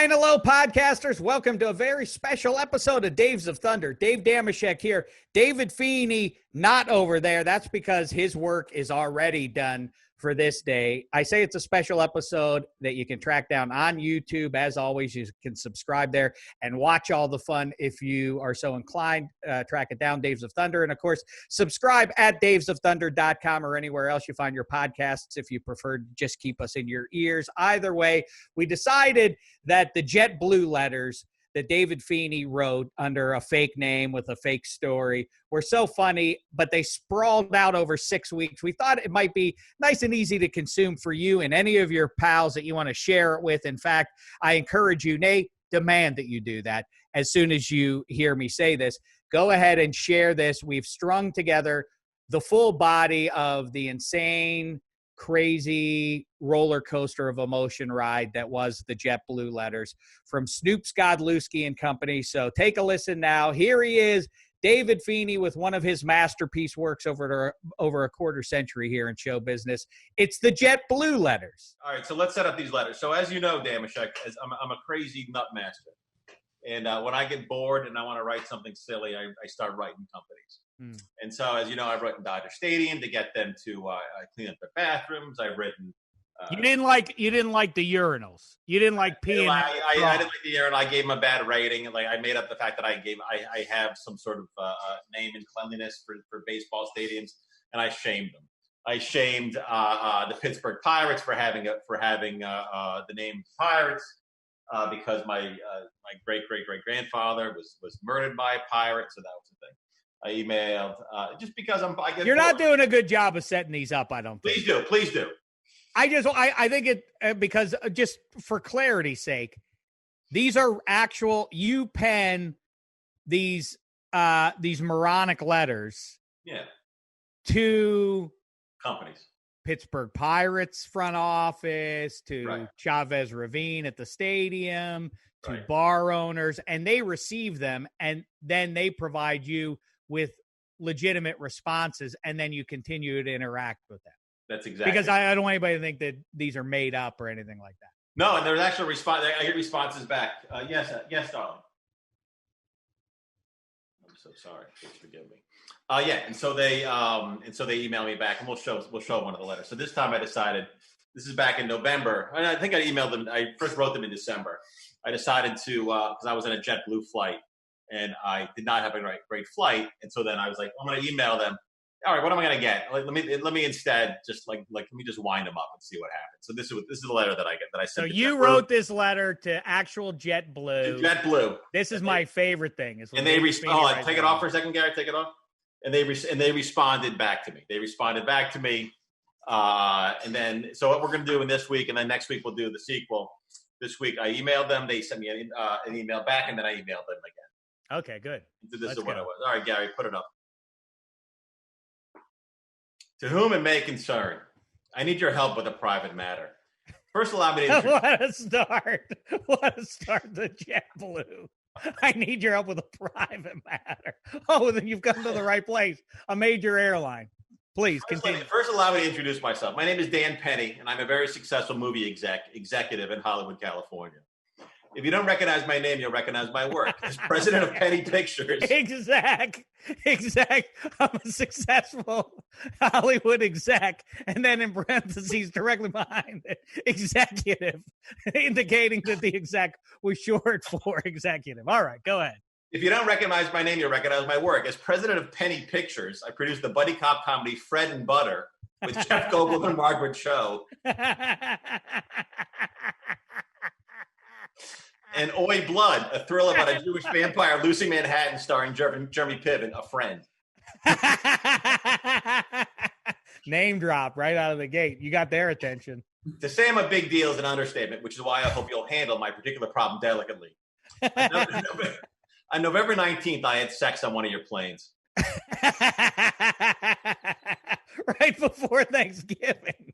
and hello, podcasters. Welcome to a very special episode of Daves of Thunder. Dave Damashek here. David Feeney not over there. That's because his work is already done for this day. I say it's a special episode that you can track down on YouTube. As always, you can subscribe there and watch all the fun if you are so inclined. Track it down, Daves of Thunder. And, of course, subscribe at davesofthunder.com or anywhere else you find your podcasts if you prefer to just keep us in your ears. Either way, we decided that the JetBlue letters that David Feeney wrote under a fake name with a fake story were so funny, but they sprawled out over 6 weeks. We thought it might be nice and easy to consume for you and any of your pals that you want to share it with. In fact, I encourage you, Nate, demand that you do that as soon as you hear me say this. Go ahead and share this. We've strung together the full body of the insane, crazy roller coaster of emotion ride that was the JetBlue letters from Snoop Godlewski and company. So take a listen now. Here he is, David Feeney, with one of his masterpiece works over a quarter century here in show business. It's the JetBlue letters. All right, so let's set up these letters. So as you know, Damashek, I'm a crazy nut master. And when I get bored and I want to write something silly, I start writing companies. And so, as you know, I've written Dodger Stadium to get them to clean up their bathrooms. I've written. You didn't like the urinals. You didn't like peeing. I didn't like the urinal. I gave them a bad rating. Like I made up the fact that I have some sort of name and cleanliness for baseball stadiums, and I shamed them. I shamed the Pittsburgh Pirates for having the name Pirates because my great grandfather was murdered by a pirate, so that was the thing. I emailed just because You're not doing a good job of setting these up, I don't think. Please do. I think it because just for clarity's sake, these are actual. You pen these moronic letters, to companies, Pittsburgh Pirates front office, to Chavez Ravine at the stadium, to bar owners, and they receive them, and then they provide you with legitimate responses, and then you continue to interact with them. That's exactly because I don't want anybody to think that these are made up or anything like that. No, and there's actual response. I get responses back. Yes, darling. I'm so sorry. Please forgive me. And so they email me back, and we'll show one of the letters. So this time I decided. This is back in November, and I think I emailed them. I first wrote them in December. I decided to because I was on a JetBlue flight. And I did not have a great flight, and so then I was like, I'm going to email them. All right, what am I going to get? Like, let me instead just let me just wind them up and see what happens. So this is the letter that I get that I sent. So you wrote this letter to actual JetBlue. JetBlue. This is my favorite thing. And they responded. Take it off for a second, Gary. Take it off. And they responded back to me. And then so what we're going to do in this week, and then next week we'll do the sequel. This week I emailed them. They sent me an email back, and then I emailed them again. Okay, good. This is what it was. All right, Gary, put it up. To whom it may concern, I need your help with a private matter. First, allow me to What a start. The JetBlue. I need your help with a private matter. Oh, then you've come to the right place. A major airline. Please continue. First, allow me to introduce myself. My name is Dan Penny, and I'm a very successful movie executive in Hollywood, California. If you don't recognize my name, you'll recognize my work. As president of Penny Pictures. Exact. I'm a successful Hollywood exec. And then in parentheses, directly behind it, executive, indicating that the exec was short for executive. All right, go ahead. If you don't recognize my name, you'll recognize my work. As president of Penny Pictures, I produced the buddy cop comedy Fred and Butter with Jeff Goldblum and Margaret Cho. And Oi Blood, a thrill about a Jewish vampire losing Manhattan starring Jeremy Piven, a friend. Name drop right out of the gate. You got their attention. To say I'm a big deal is an understatement, which is why I hope you'll handle my particular problem delicately. On November 19th, I had sex on one of your planes. Right before Thanksgiving.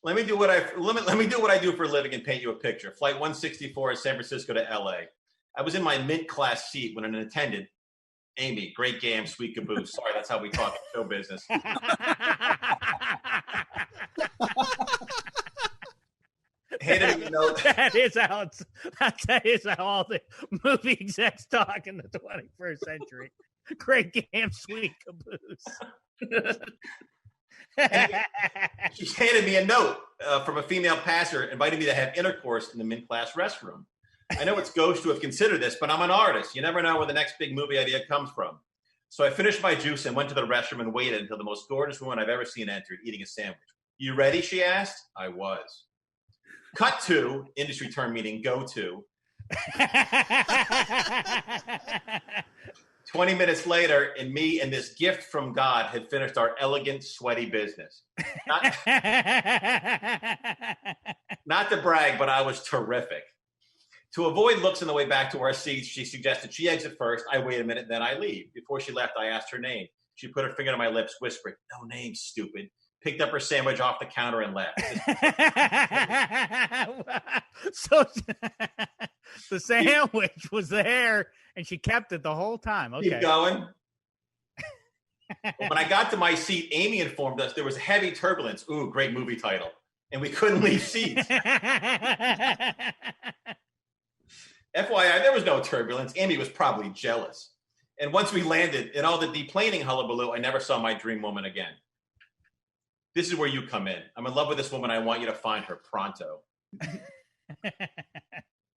Let me do what I do for a living and paint you a picture. Flight 164 San Francisco to LA. I was in my mint class seat when an attendant, Amy, great game, sweet caboose. Sorry, that's how we talk in show business. That is how it's That is how all the movie execs talk in the 21st century. Great game, sweet caboose. She handed me a note from a female passer inviting me to have intercourse in the mid-class restroom. I know it's gauche to have considered this, but I'm an artist. You never know where the next big movie idea comes from. So I finished my juice and went to the restroom and waited until the most gorgeous woman I've ever seen entered, eating a sandwich. You ready, she asked. I was. Cut to, industry term meaning go to. 20 minutes later, and me and this gift from God had finished our elegant, sweaty business. Not to brag, but I was terrific. To avoid looks on the way back to our seats, she suggested she exit first. I wait a minute, then I leave. Before she left, I asked her name. She put her finger to my lips, whispering, "No name, stupid." Picked up her sandwich off the counter and left. So the sandwich was there, and she kept it the whole time. Okay. Keep going. When I got to my seat, Amy informed us there was heavy turbulence. Ooh, great movie title. And we couldn't leave seats. FYI, there was no turbulence. Amy was probably jealous. And once we landed, in all the deplaning hullabaloo, I never saw my dream woman again. This is where you come in. I'm in love with this woman. I want you to find her pronto.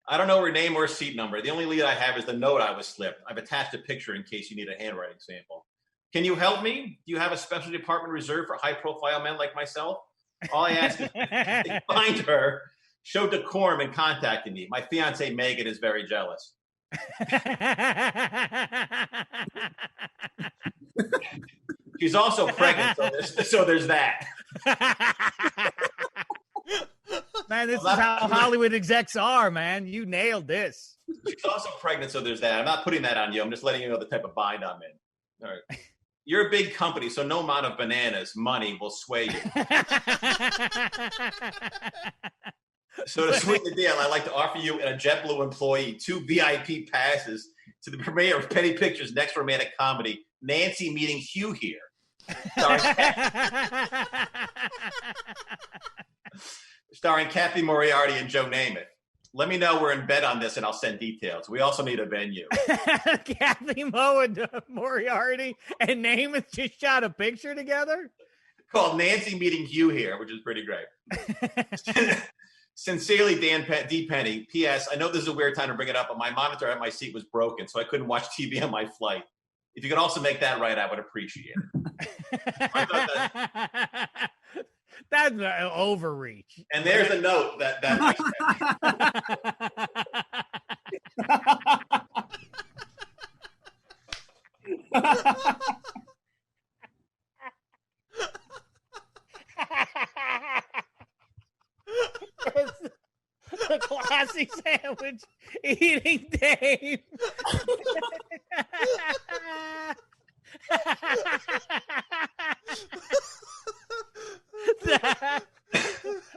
I don't know her name or seat number. The only lead I have is the note I was slipped. I've attached a picture in case you need a handwriting sample. Can you help me? Do you have a special department reserved for high-profile men like myself? All I ask is to find her, show decorum in contacting me. My fiancée, Megan, is very jealous. She's also pregnant, so there's that. Man, this is how Hollywood execs are, man. You nailed this. She's also pregnant, so there's that. I'm not putting that on you. I'm just letting you know the type of bind I'm in. All right. You're a big company, so no amount of bananas, money will sway you. So to sweeten the deal, I'd like to offer you and a JetBlue employee 2 VIP passes to the premiere of Penny Pictures' next romantic comedy, Nancy Meeting Hugh Here. Starring Kathy Moriarty and Joe Namath. Let me know we're in bed on this and I'll send details. We also need a venue. Kathy Moriarty and Namath just shot a picture together? Called Nancy Meeting Hugh Here, which is pretty great. Sincerely, D. Penny. P.S. I know this is a weird time to bring it up, but my monitor at my seat was broken, so I couldn't watch TV on my flight. If you could also make that right, I would appreciate it. That's an overreach. And there's a note that the classy sandwich eating Dave.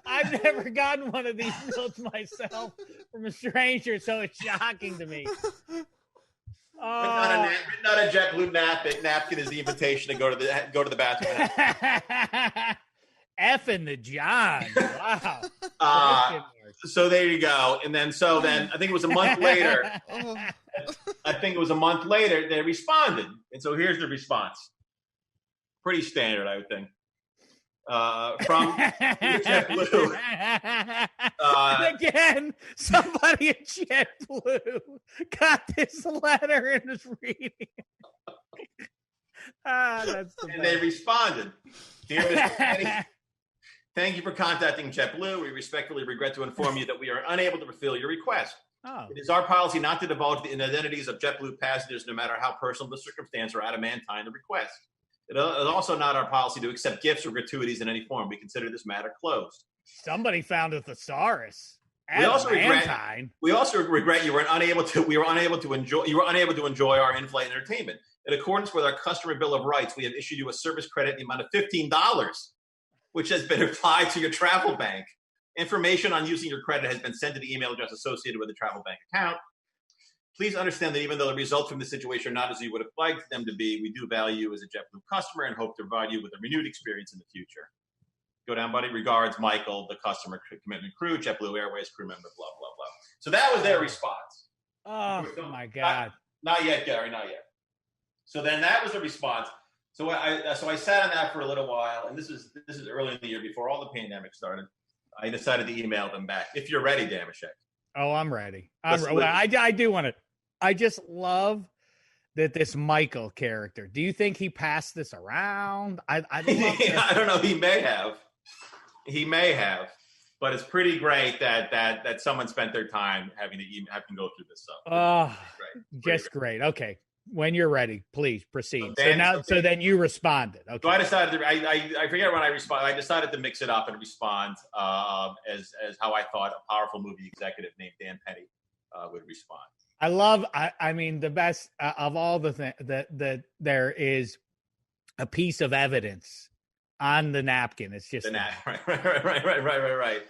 I've never gotten one of these notes myself from a stranger, so it's shocking to me. Written on a JetBlue napkin is the invitation to go to the bathroom. Effing the John. Wow. So there you go. And then I think it was a month later. They responded. And so here's the response. Pretty standard, I would think. From JetBlue. Again, somebody at JetBlue got this letter and is reading. That's the and they responded. Dear Mr. Penny, thank you for contacting JetBlue. We respectfully regret to inform you that we are unable to fulfill your request. Oh. It is our policy not to divulge the identities of JetBlue passengers, no matter how personal the circumstance or adamantine the request. It is also not our policy to accept gifts or gratuities in any form. We consider this matter closed. Somebody found a thesaurus. We also regret you were unable to enjoy our in-flight entertainment. In accordance with our customer bill of rights, we have issued you a service credit in the amount of $15, which has been applied to your travel bank. Information on using your credit has been sent to the email address associated with the travel bank account. Please understand that even though the results from this situation are not as you would have liked them to be, we do value you as a JetBlue customer and hope to provide you with a renewed experience in the future. Go down, buddy. Regards, Michael, the customer commitment crew, JetBlue Airways crew member, blah, blah, blah. So that was their response. Oh, my God. Not yet, Gary, not yet. So then that was the response. So I sat on that for a little while, and this is early in the year before all the pandemic started. I decided to email them back. If you're ready, Damashek. Oh, I'm ready. I do want to. I just love that this Michael character. Do you think he passed this around? I don't know. He may have, but it's pretty great that someone spent their time having to go through this stuff. Oh, great. Okay. When you're ready, please proceed. So then you responded. Okay. So I decided I forget when I responded. I decided to mix it up and respond as how I thought a powerful movie executive named Dan Penny would respond. I mean, the best of all the things that there is a piece of evidence on the napkin. It's just right.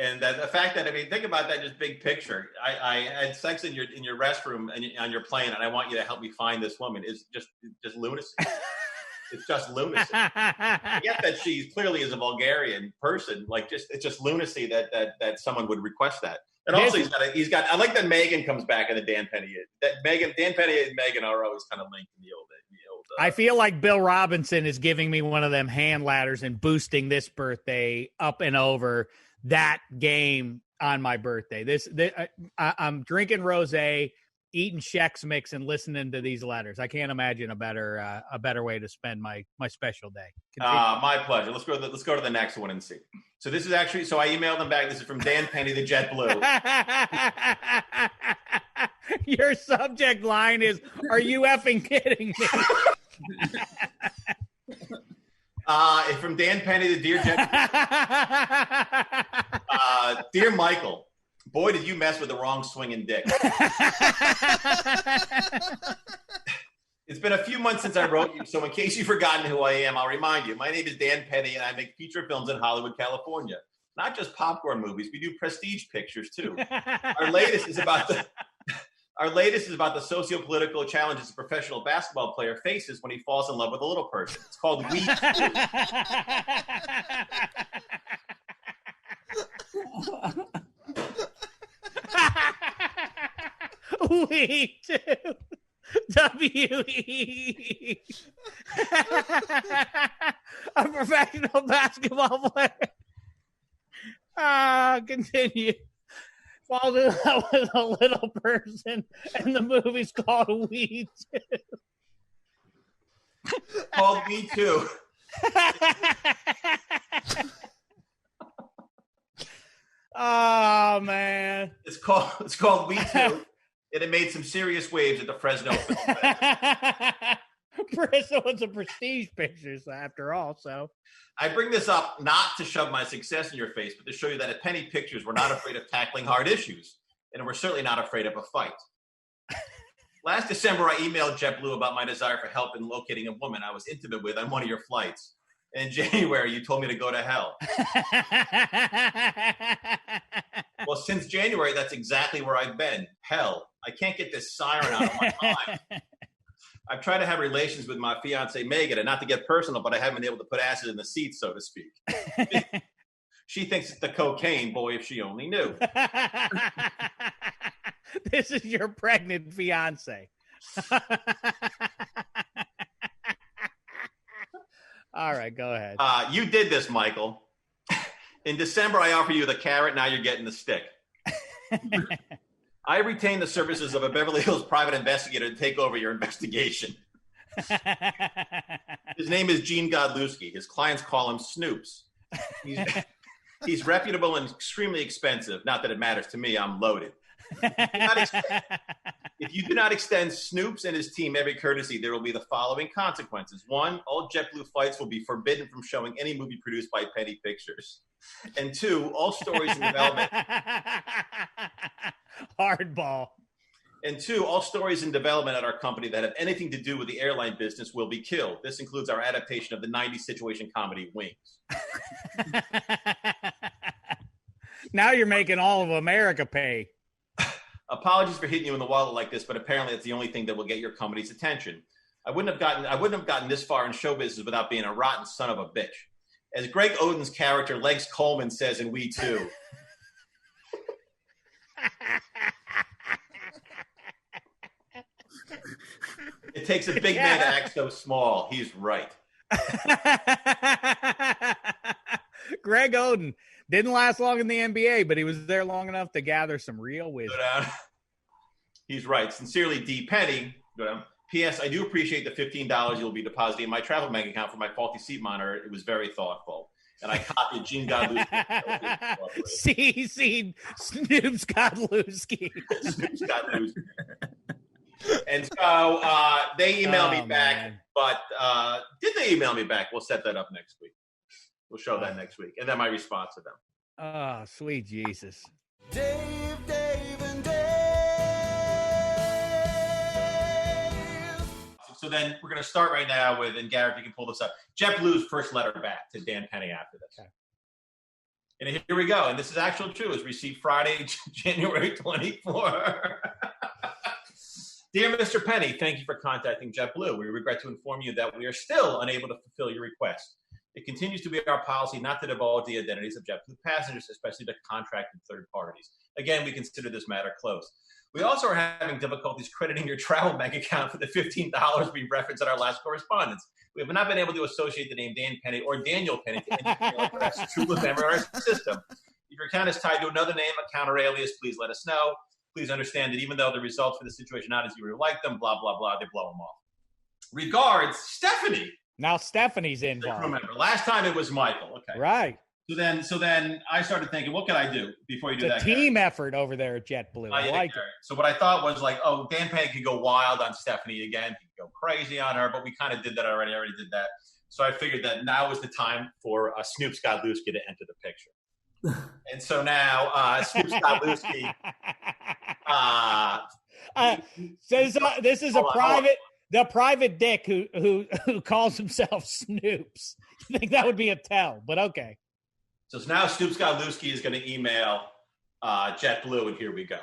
And that the fact that, I mean, think about that, just big picture. I had sex in your restroom and on your plane, and I want you to help me find this woman. It's just lunacy. It's just lunacy. I get that she clearly is a Bulgarian person. Like, it's just lunacy that someone would request that. And also, he's got. I like that Megan comes back in the Dan Penny. Dan Penny and Megan are always kind of linked in the old. I feel like Bill Robinson is giving me one of them hand ladders and boosting this birthday up and over that game on my birthday. I'm drinking rosé, eating Chex Mix, and listening to these letters. I can't imagine a better way to spend my special day. My pleasure. Let's go to the next one and see. So this is actually. So I emailed them back. This is from Dan Penny, the JetBlue. Your subject line is, "Are you effing kidding me?" From Dan Penny, the Dear Dear Michael, boy, did you mess with the wrong swinging dick. It's been a few months since I wrote you, so in case you've forgotten who I am, I'll remind you. My name is Dan Penny, and I make feature films in Hollywood, California. Not just popcorn movies. We do prestige pictures, too. Our latest is about the socio-political challenges a professional basketball player faces when he falls in love with a little person. It's called We Too. We Too. W-E. A professional basketball player. Continue. Falls in love with a little person, and the movie's called We Too. Called Me Too. Oh man. It's called We Too. And it made some serious waves at the Fresno Film Festival. It's a prestige pictures after all, so. I bring this up not to shove my success in your face, but to show you that at Penny Pictures, we're not afraid of tackling hard issues, and we're certainly not afraid of a fight. Last December, I emailed JetBlue about my desire for help in locating a woman I was intimate with on one of your flights. And in January, you told me to go to hell. Well, since January, that's exactly where I've been. Hell. I can't get this siren out of my mind. I've tried to have relations with my fiancée, Megan, and not to get personal, but I haven't been able to put acid in the seats, so to speak. She thinks it's the cocaine. Boy, if she only knew. This is your pregnant fiancée. All right, go ahead. You did this, Michael. In December, I offered you the carrot. Now you're getting the stick. I retained the services of a Beverly Hills private investigator to take over your investigation. His name is Gene Godlewski. His clients call him Snoops. He's reputable and extremely expensive. Not that it matters to me. I'm loaded. If you do not extend Snoops and his team every courtesy, there will be the following consequences. 1, all JetBlue flights will be forbidden from showing any movie produced by Penny Pictures. And 2, all stories in development. Hardball. And 2, all stories in development at our company that have anything to do with the airline business will be killed. This includes our adaptation of the 90s situation comedy Wings. Now you're making all of America pay. Apologies for hitting you in the wallet like this, but apparently it's the only thing that will get your company's attention. I wouldn't have gotten this far in show business without being a rotten son of a bitch. As Greg Oden's character, Legs Coleman, says in We Too. It takes a big man to act so small. He's right. Greg Oden didn't last long in the NBA, but he was there long enough to gather some real wisdom. He's right. Sincerely, D. Penny. Go down. P.S. I do appreciate the $15 you'll be depositing in my travel bank account for my faulty seat monitor. It was very thoughtful. And I copied Gene Godlewski. See, Snoop Godlewski. Snoop Godlewski. And so they emailed me back, man. But did they email me back? We'll set that up next week. We'll show that next week. And then my response to them. Oh, sweet Jesus. Dave, and Dave. So then we're going to start right now with, and Garrett, you can pull this up, JetBlue's first letter back to Dan Penny after this. Okay. And here we go. And this is actually true. It was received Friday, January 24. Dear Mr. Penny, thank you for contacting JetBlue. We regret to inform you that we are still unable to fulfill your request. It continues to be our policy not to divulge the identities of JetBlue passengers, especially to contracted third parties. Again, we consider this matter closed. We also are having difficulties crediting your travel bank account for the $15 we referenced in our last correspondence. We have not been able to associate the name Dan Penny or Daniel Penny to any email address true member of our system. If your account is tied to another name, account, or alias, please let us know. Please understand that even though the results for the situation are not as you would like them, blah, blah, blah, they blow them off. Regards, Stephanie. Now Stephanie's involved. Remember, last time it was Michael. Okay. Right. So then I started thinking, what can I do before you do that? Team effort over there at JetBlue. I like it. So what I thought was like, oh, Dan Penny could go wild on Stephanie again. He could go crazy on her, but we kind of did that already. I already did that. So I figured that now was the time for Snoop Godlewski to enter the picture. And so now Snoop Godlewski. This is the private dick who calls himself Snoops. I think that would be a tell, but okay. So now Snoop Godlewski is going to email JetBlue, and here we go.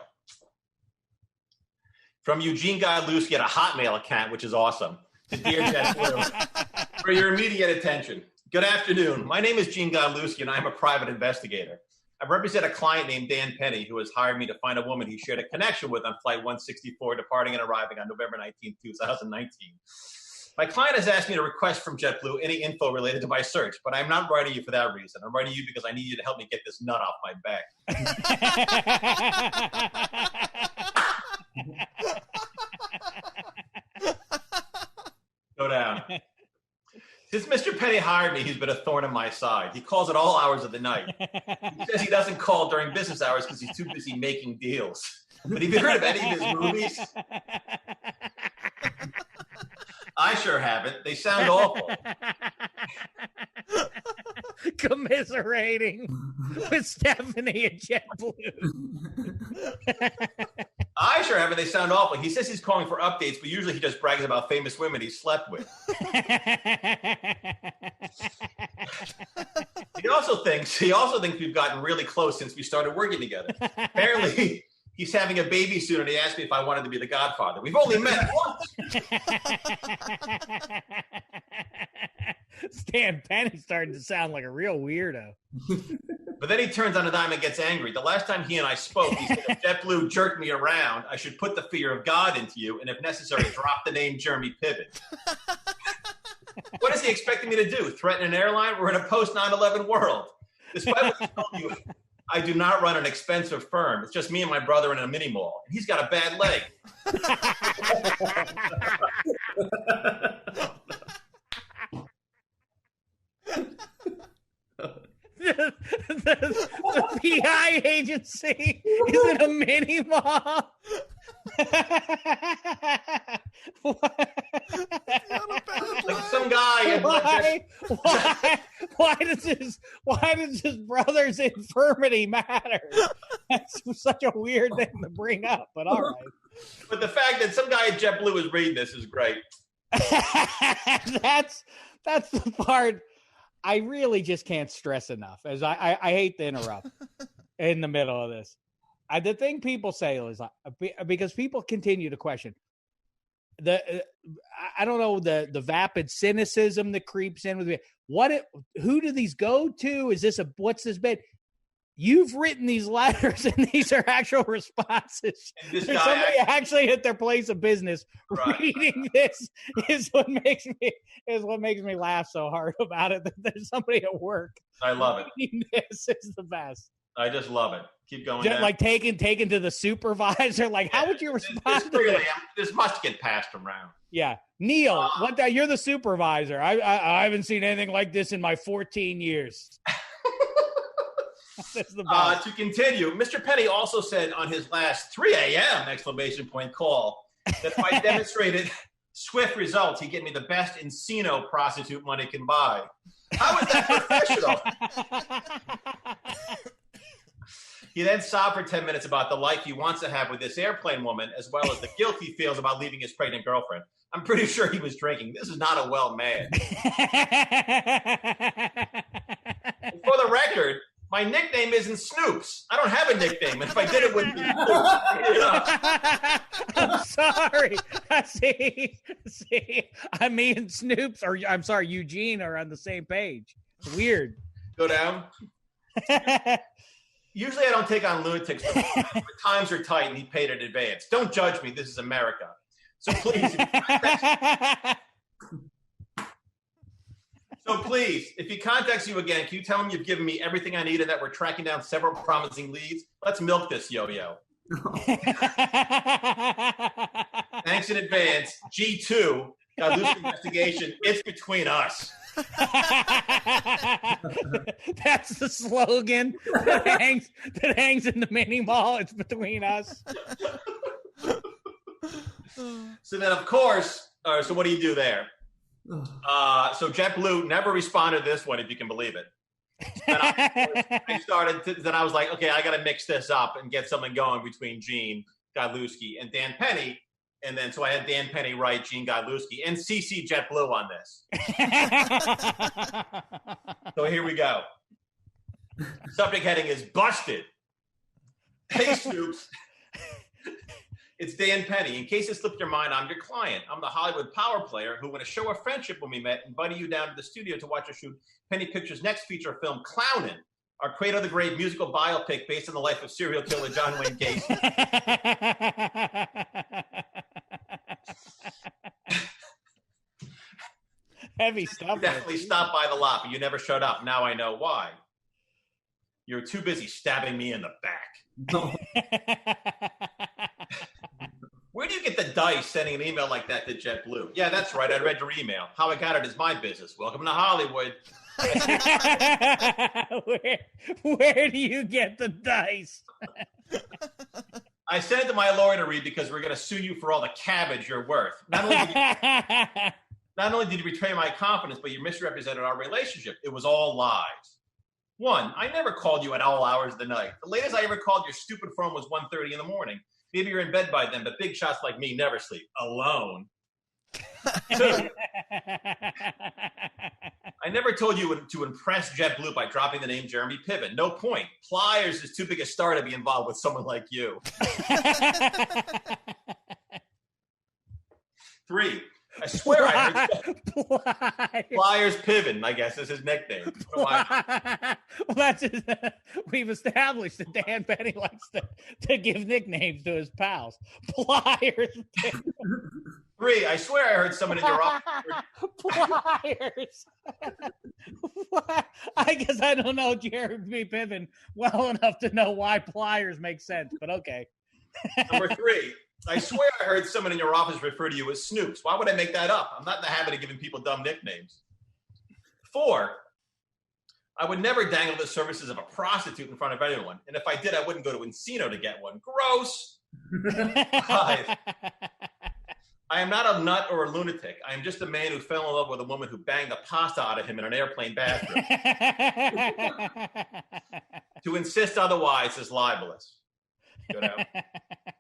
From Eugene Godlewski at a Hotmail account, which is awesome. To Dear JetBlue, for your immediate attention. Good afternoon. My name is Gene Godlewski, and I'm a private investigator. I represent a client named Dan Penny, who has hired me to find a woman he shared a connection with on Flight 164, departing and arriving on November 19, 2019. My client has asked me to request from JetBlue any info related to my search, but I'm not writing you for that reason. I'm writing you because I need you to help me get this nut off my back. Go down. Since Mr. Penny hired me, he's been a thorn in my side. He calls at all hours of the night. He says he doesn't call during business hours because he's too busy making deals. But have you heard of any of his movies? I sure haven't. They sound awful. Commiserating with Stephanie at JetBlue. I sure haven't. They sound awful. He says he's calling for updates, but usually he just brags about famous women he slept with. He also thinks we've gotten really close since we started working together. Apparently, he's having a baby soon, and he asked me if I wanted to be the godfather. We've only met once. Stan Penny's starting to sound like a real weirdo. But then he turns on a dime and gets angry. The last time he and I spoke, he said, if JetBlue jerked me around, I should put the fear of God into you, and if necessary, drop the name Jeremy Piven. What is he expecting me to do? Threaten an airline? We're in a post 9/11 world. Despite what he told you, I do not run an expensive firm. It's just me and my brother in a mini mall. And he's got a bad leg. the PI agency is in a mini mall. Like some guy. Why does his brother's infirmity matter? That's such a weird thing to bring up, but all right. But the fact that some guy at JetBlue is reading this is great. That's the part I really just can't stress enough. As I hate to interrupt in the middle of this. The thing people say is because people continue to question, I don't know the vapid cynicism that creeps in with me. Who do these go to? Is this what's this bit? You've written these letters, and these are actual responses. There's somebody actually at their place of business reading this is what makes me laugh so hard about it. That there's somebody at work. I love it. This is the best. I just love it. Keep going. Just like taken to the supervisor. Like, how would you respond to this? This must get passed around. Yeah, Neil, you're the supervisor. I haven't seen anything like this in my 14 years. That's the best. To continue, Mr. Penny also said on his last 3 a.m. call that if I demonstrated swift results, he'd get me the best Encino prostitute money can buy. How is that professional? He then sobbed for 10 minutes about the life he wants to have with this airplane woman, as well as the guilt he feels about leaving his pregnant girlfriend. I'm pretty sure he was drinking. This is not a well man. For the record, my nickname isn't Snoops. I don't have a nickname, and if I did, it wouldn't be Snoops. I'm sorry. See, me and Snoops, or I'm sorry, Eugene are on the same page. It's weird. Go down. Usually I don't take on lunatics, but times are tight and he paid in advance. Don't judge me. This is America. So please, if he contacts you again, can you tell him you've given me everything I need and that we're tracking down several promising leads? Let's milk this yo-yo. Thanks in advance. G2, got loose investigation. It's between us. That's the slogan that hangs in the mini mall. It's between us. So then, of course, so what do you do there? So JetBlue never responded to this one, if you can believe it. Then I was like, okay, I got to mix this up and get something going between Gene Godlewski and Dan Penny. And then, so I had Dan Penny write Gene Godlewski and CC JetBlue on this. So here we go. Subject heading is busted. Hey, Snoops. It's Dan Penny. In case it slipped your mind, I'm your client. I'm the Hollywood power player who, in a show of friendship when we met, invited you down to the studio to watch us shoot Penny Pictures' next feature film, Clownin', our Cradle to Grave musical biopic based on the life of serial killer John Wayne Gacy. Heavy stuff. Definitely stopped by the lot, but you never showed up. Now I know why. You're too busy stabbing me in the back. Where do you get the dice sending an email like that to JetBlue? Yeah, that's right. I read your email. How I got it is my business. Welcome to Hollywood. Where do you get the dice? I sent it to my lawyer to read because we're going to sue you for all the cabbage you're worth. Not only did you betray my confidence, but you misrepresented our relationship. It was all lies. 1, I never called you at all hours of the night. The latest I ever called your stupid phone was 1:30 in the morning. Maybe you're in bed by then, but big shots like me never sleep. Alone. 2, I never told you to impress JetBlue by dropping the name Jeremy Piven. No point. Pliers is too big a star to be involved with someone like you. 3, I swear I heard Pliers Piven, I guess is his nickname. Well, that's we've established that Dan Penny likes to give nicknames to his pals. Pliers Piven. 3, I swear I heard someone in your office. Pliers. I guess I don't know Jeremy Piven well enough to know why pliers make sense, but okay. Number 3, I swear I heard someone in your office refer to you as Snoops. Why would I make that up? I'm not in the habit of giving people dumb nicknames. 4, I would never dangle the services of a prostitute in front of anyone. And if I did, I wouldn't go to Encino to get one. Gross. 5, I am not a nut or a lunatic. I am just a man who fell in love with a woman who banged the pasta out of him in an airplane bathroom. To insist otherwise is libelous. Go down.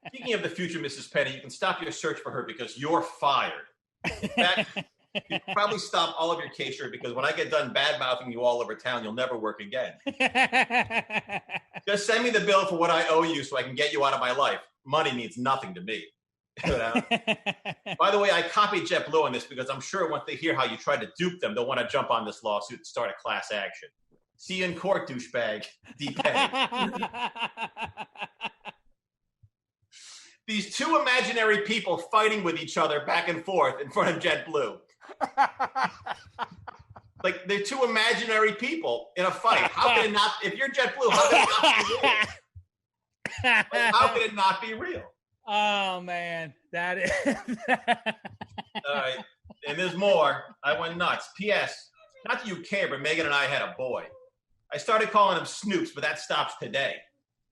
Speaking of the future Mrs. Penny, you can stop your search for her because you're fired. In fact, you can probably stop all of your case here because when I get done bad-mouthing you all over town, you'll never work again. Just send me the bill for what I owe you so I can get you out of my life. Money means nothing to me. You know? By the way, I copied JetBlue on this because I'm sure once they hear how you tried to dupe them, they'll want to jump on this lawsuit and start a class action. See you in court, douchebag. DK. These two imaginary people fighting with each other back and forth in front of JetBlue. Like, they're two imaginary people in a fight. How can it not? If you're JetBlue, how can it not be real? Like, how can it not be real? Oh man, that is. All right, and there's more. I went nuts. P.S. Not that you care, but Megan and I had a boy. I started calling him Snoops, but that stops today.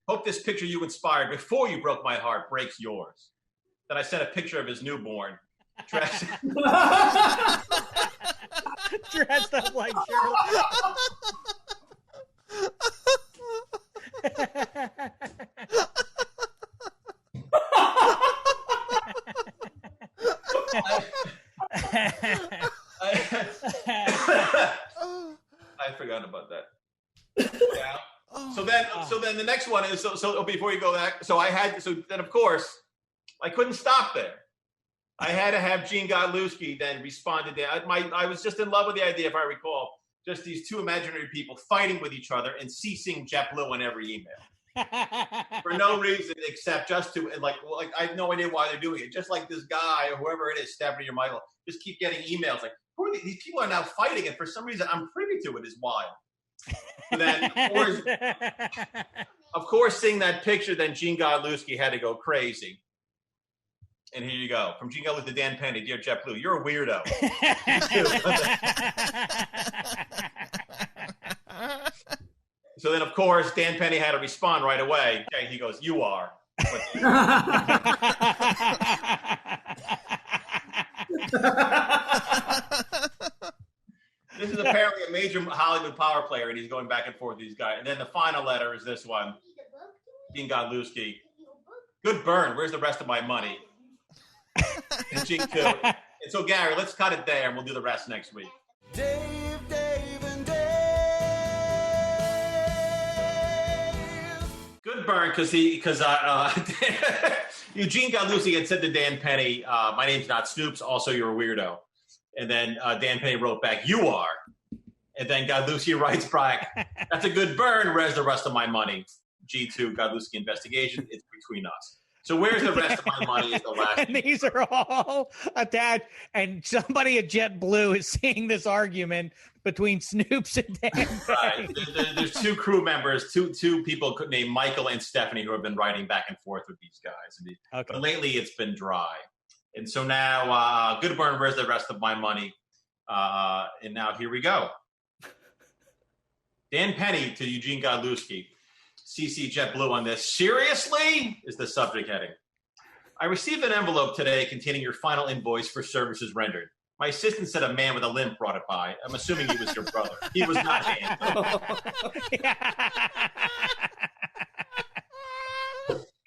Hope this picture you inspired before you broke my heart breaks yours. Then I sent a picture of his newborn, dressed Dressed up like Sherlock. I forgot about that. Yeah. So then the next one is so before you go back. So then of course I couldn't stop there. I had to have Gene Godlewski then respond to that. I was just in love with the idea, if I recall, just these two imaginary people fighting with each other and ceasing JetBlue in every email for no reason except just to like I have no idea why they're doing it. Just like this guy or whoever it is, Stephanie or Michael, just keep getting emails like, who are these people are now fighting, and for some reason I'm privy to it is wild. And then of course, seeing that picture, then Gene Godlewski had to go crazy. And here you go. From Gene Godlewski to Dan Penny, dear JetBlue, you're a weirdo. So then, of course, Dan Penny had to respond right away. Okay, he goes, you are. This is apparently a major Hollywood power player, and he's going back and forth with these guys. And then the final letter is this one. Gene Godlewski. Good burn. Where's the rest of my money? And Gene too. And so, Gary, let's cut it there, and we'll do the rest next week. Dave, and Dave. Good burn, because Eugene Godlewski had said to Dan Penny, my name's not Snoops, also you're a weirdo. And then Dan Penny wrote back, you are. And then Godlewski writes back, that's a good burn, where's the rest of my money? G2, Godlewski investigation, it's between us. So where's the rest of my money is the last. And these are all attached. And somebody at JetBlue is seeing this argument between Snoops and Dan. Right. There's two crew members, two people named Michael and Stephanie who have been writing back and forth with these guys. Okay. But lately it's been dry. And so now, good burn, where's the rest of my money? And now here we go. Dan Penny to Eugene Godlewski. CC JetBlue on this. Seriously? Is the subject heading. I received an envelope today containing your final invoice for services rendered. My assistant said a man with a limp brought it by. I'm assuming he was your brother. He was not Dan.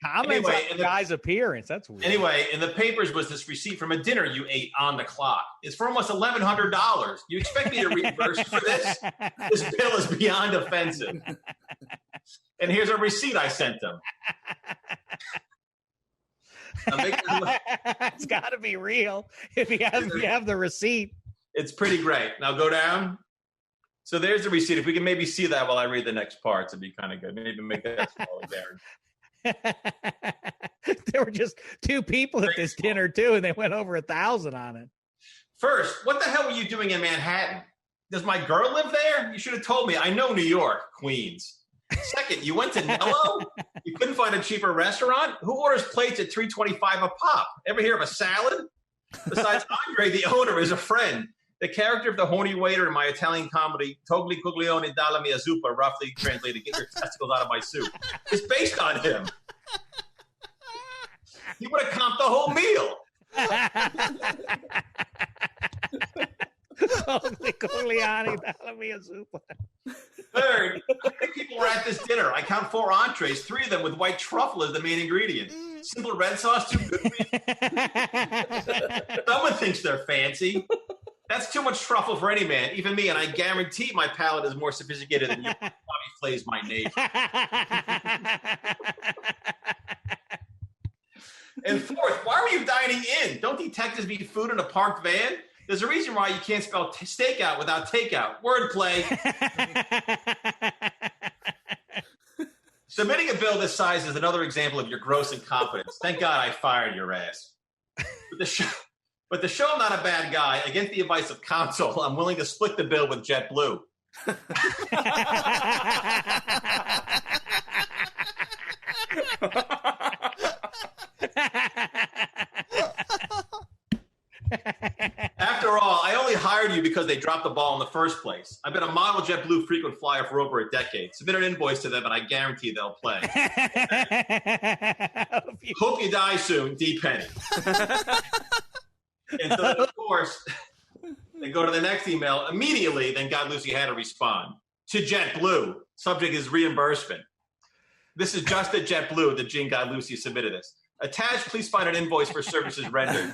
Comments Anyway, on the guy's appearance. That's weird. Anyway, in the papers was this receipt from a dinner you ate on the clock. It's for almost $1,100. You expect me to reimburse you for this? This bill is beyond offensive. And here's a receipt I sent them. It's got to be real if you have the receipt. It's pretty great. Now go down. So there's the receipt. If we can maybe see that while I read the next parts, it'd be kind of good. Maybe make that smaller there. There were just two people at this dinner too, and they went over 1,000 on it. First, what the hell were you doing in Manhattan? Does my girl live there? You should have told me. I know New York, Queens. Second, you went to Nello? You couldn't find a cheaper restaurant? Who orders plates at $3.25 a pop? Ever hear of a salad? Besides, Andre, the owner, is a friend. The character of the horny waiter in my Italian comedy, Togli Cuglione dalla mia zuppa, roughly translated, get your testicles out of my soup, is based on him. He would have comped the whole meal. Togli Cuglione dalla mia zuppa. Third, how many people were at this dinner? I count 4 entrees, 3 of them with white truffle as the main ingredient. Simple red sauce, too good for you. Someone thinks they're fancy. That's too much truffle for any man, even me, and I guarantee my palate is more sophisticated than you. Bobby Flay's my neighbor. And fourth, why were you dining in? Don't detectives eat food in a parked van? There's a reason why you can't spell stakeout without takeout. Wordplay. Submitting a bill this size is another example of your gross incompetence. Thank God I fired your ass. But the show, I'm not a bad guy. Against the advice of counsel, I'm willing to split the bill with JetBlue. After all, I only hired you because they dropped the ball in the first place. I've been a model JetBlue frequent flyer for over a decade. Submit an invoice to them, and I guarantee they'll play. Hope you die soon, D. Penny. And so, of course, they go to the next email immediately. Then God Lucy had to respond to JetBlue. Subject is reimbursement. This is just at JetBlue that Gene God Lucy submitted this. Attached, please find an invoice for services rendered.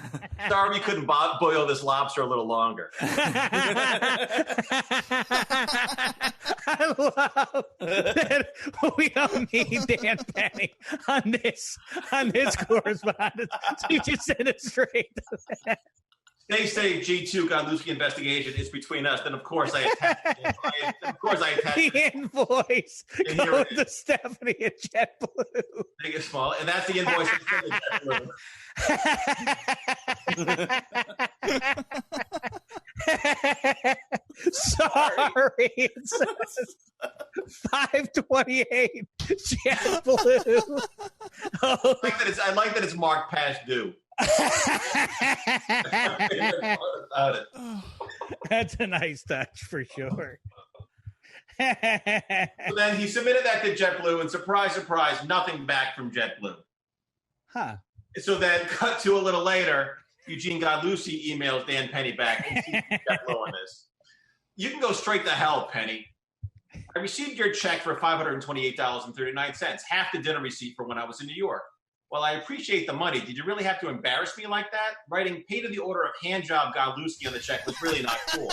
Sorry we couldn't boil this lobster a little longer. I love that we don't need Dan Penny on this correspondence. So you just send it straight to that. They say G2 Godlewski investigation is between us. Then of course I attach the invoice. Go to Stephanie at JetBlue. Make it small, and that's the invoice I sent to JetBlue. Sorry, it says 528 JetBlue. Oh. I like that it's marked past due. That's a nice touch for sure. So then he submitted that to JetBlue, and surprise, surprise, nothing back from JetBlue. Huh. So then, cut to a little later, Eugene Godlucy emails Dan Penny back. JetBlue on this. You can go straight to hell, Penny. I received your check for $528.39, half the dinner receipt for when I was in New York. While I appreciate the money, did you really have to embarrass me like that? Writing pay to the order of handjob Godluski on the check was really not cool.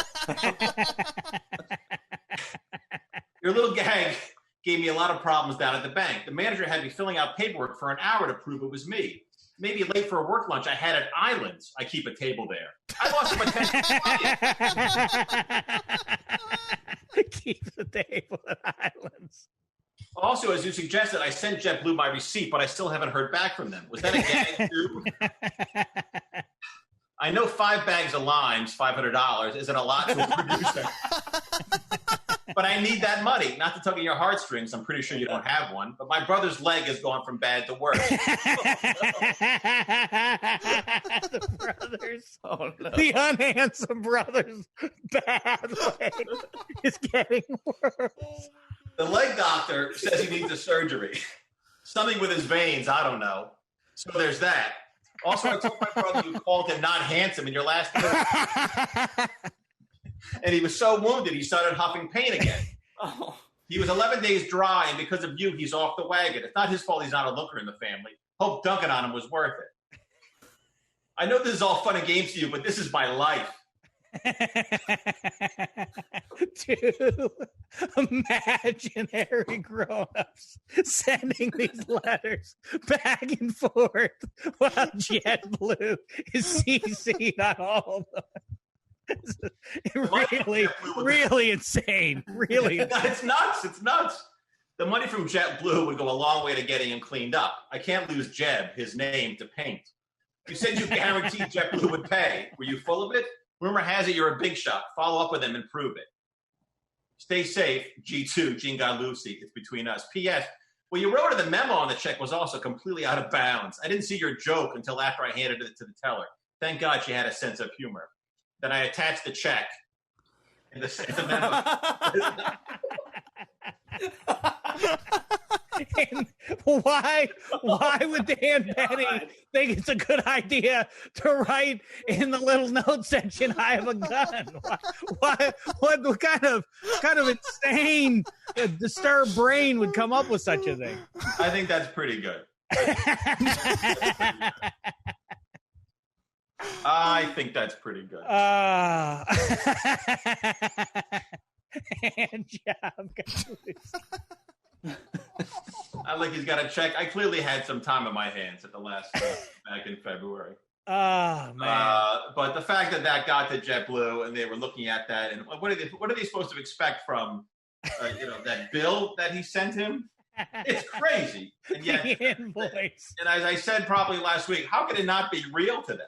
Your little gag gave me a lot of problems down at the bank. The manager had me filling out paperwork for an hour to prove it was me. Maybe late for a work lunch I had at Islands. I keep a table there. I lost some attention. Keep the table at Islands. Also, as you suggested, I sent JetBlue my receipt, but I still haven't heard back from them. Was that a gag, too? I know 5 bags of limes, $500, isn't a lot to a producer. But I need that money. Not to tug at your heartstrings. I'm pretty sure you don't have one. But my brother's leg has gone from bad to worse. The brothers. Oh, no. The unhandsome brothers' bad leg is getting worse. The leg doctor says he needs a surgery. Something with his veins, I don't know. So there's that. Also, I told my brother you called him not handsome in your last interview. And he was so wounded, he started huffing pain again. Oh. He was 11 days dry, and because of you, he's off the wagon. It's not his fault he's not a looker in the family. Hope dunking on him was worth it. I know this is all fun and games to you, but this is my life. Two imaginary grown-ups sending these letters back and forth while JetBlue is CC'd on all of them. Really insane. Really insane. It's nuts. It's nuts. The money from JetBlue would go a long way to getting him cleaned up. I can't lose Jeb, his name, to paint. You said you guaranteed JetBlue would pay. Were you full of it? Rumor has it you're a big shot. Follow up with him and prove it. Stay safe, G2, Gene Godlucy. It's between us. P.S. Well, you wrote the memo on the check was also completely out of bounds. I didn't see your joke until after I handed it to the teller. Thank God she had a sense of humor. Then I attached the check. And the memo. And why would Dan Penny think it's a good idea to write in the little note section, "I have a gun"? What kind of insane, disturbed brain would come up with such a thing? I think that's pretty good. I think that's pretty good. Hand job. I like he's got a check. I clearly had some time on my hands at the last. back in February. Oh man! But the fact that got to JetBlue and they were looking at that, and what are they supposed to expect from that bill that he sent him? It's crazy. And yet, the invoice. And as I said probably last week, how could it not be real to them?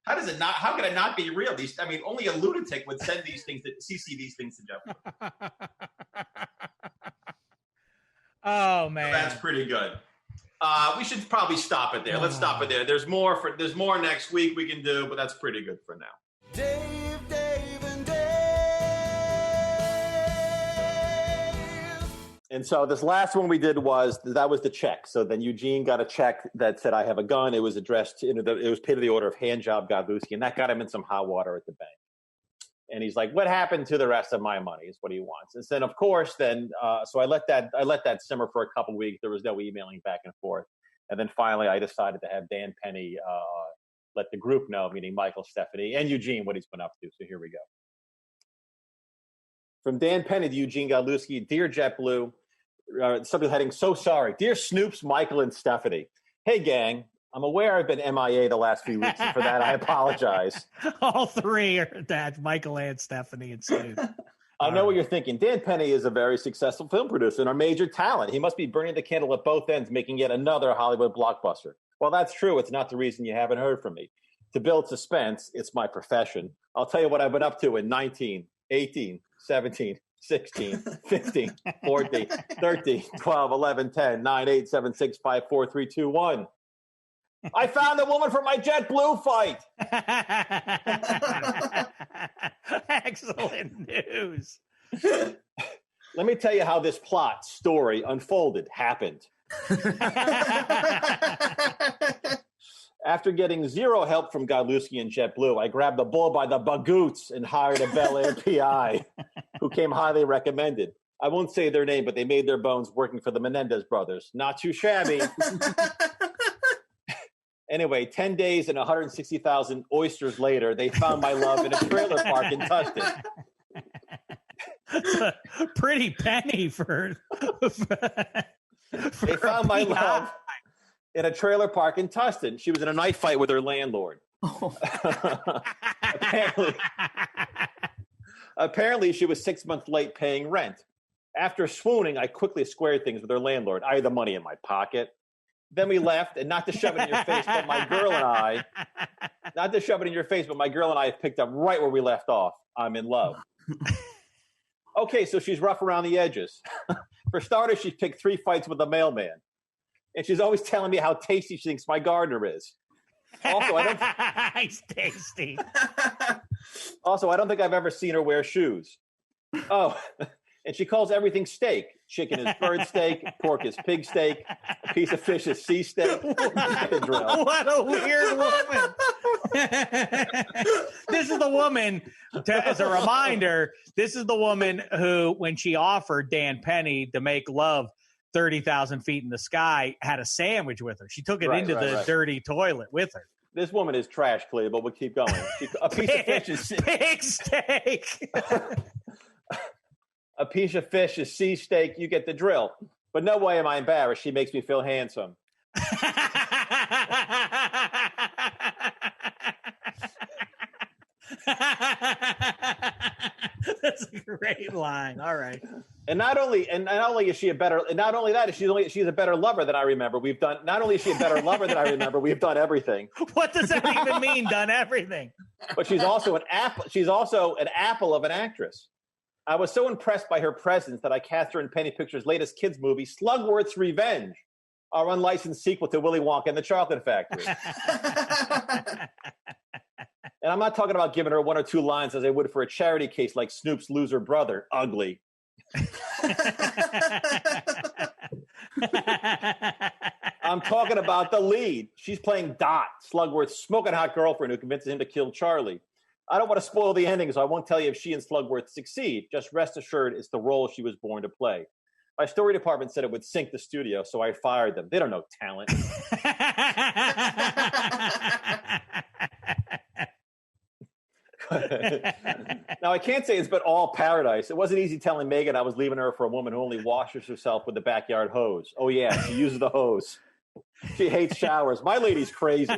How could it not be real? Only a lunatic would send these things CC these things to JetBlue. Oh man, So that's pretty good. We should probably stop it there. Let's stop it there. There's more next week we can do, but that's pretty good for now. Dave, and Dave. And so this last one we did was the check. So then Eugene got a check that said, "I have a gun." It was addressed it was paid to the order of hand job Godlewski, and that got him in some hot water at the bank. And he's like, "What happened to the rest of my money?" Is what he wants. And then, of course, so I let that simmer for a couple of weeks. There was no emailing back and forth. And then finally, I decided to have Dan Penny let the group know, meaning Michael, Stephanie, and Eugene, what he's been up to. So here we go. From Dan Penny to Eugene Godlewski, "Dear JetBlue, subject heading, so sorry. Dear Snoops, Michael, and Stephanie. Hey, gang. I'm aware I've been MIA the last few weeks, and for that, I apologize." All three are that: Michael, and Stephanie, and Snoop. I know what you're thinking. Dan Penny is a very successful film producer and a major talent. He must be burning the candle at both ends, making yet another Hollywood blockbuster. Well, that's true. It's not the reason you haven't heard from me. To build suspense, it's my profession. I'll tell you what I've been up to in 19, 18, 17, 16, 15, 14, 13, 12, 11, 10, 9, 8, 7, 6, 5, 4, 3, 2, 1. I found a woman for my JetBlue fight. Excellent news. Let me tell you how this plot story happened. After getting zero help from Godlewski and JetBlue, I grabbed the bull by the bagoots and hired a Bel Air PI who came highly recommended. I won't say their name, but they made their bones working for the Menendez brothers. Not too shabby. Anyway, 10 days and 160,000 oysters later, they found my love in a trailer park in Tustin. Pretty penny for They found my love in a trailer park in Tustin. She was in a knife fight with her landlord. Apparently, she was 6 months late paying rent. After swooning, I quickly squared things with her landlord. I had the money in my pocket. Then we left, and not to shove it in your face, but my girl and I have picked up right where we left off. I'm in love. Okay, so she's rough around the edges. For starters, she's picked 3 fights with the mailman. And she's always telling me how tasty she thinks my gardener is. Also, He's tasty. Also, I don't think I've ever seen her wear shoes. Oh, and she calls everything steak. Chicken is bird steak, pork is pig steak, a piece of fish is sea steak. What a weird woman. This is the woman, as a reminder, this is the woman who, when she offered Dan Penny to make love 30,000 feet in the sky, had a sandwich with her. She took it into the dirty toilet with her. This woman is trash, Clea, but we'll keep going. A piece of fish is pig steak. A piece of fish is sea steak. You get the drill. But no way am I embarrassed. She makes me feel handsome. That's a great line. All right. And not only is she a better, and not only that, she's a better lover than I remember. We've done, not only is she a better lover than I remember, we've done everything. What does that even mean, done everything? But she's also an apple of an actress. I was so impressed by her presence that I cast her in Penny Pictures' latest kids movie, Slugworth's Revenge, our unlicensed sequel to Willy Wonka and the Chocolate Factory. And I'm not talking about giving her 1 or 2 lines as I would for a charity case like Snoop's loser brother, Ugly. I'm talking about the lead. She's playing Dot, Slugworth's smoking hot girlfriend who convinces him to kill Charlie. I don't want to spoil the ending, so I won't tell you if she and Slugworth succeed. Just rest assured it's the role she was born to play. My story department said it would sink the studio, so I fired them. They don't know talent. Now, I can't say it's been all paradise. It wasn't easy telling Megan I was leaving her for a woman who only washes herself with the backyard hose. Oh, yeah, she uses the hose. She hates showers. My lady's crazy.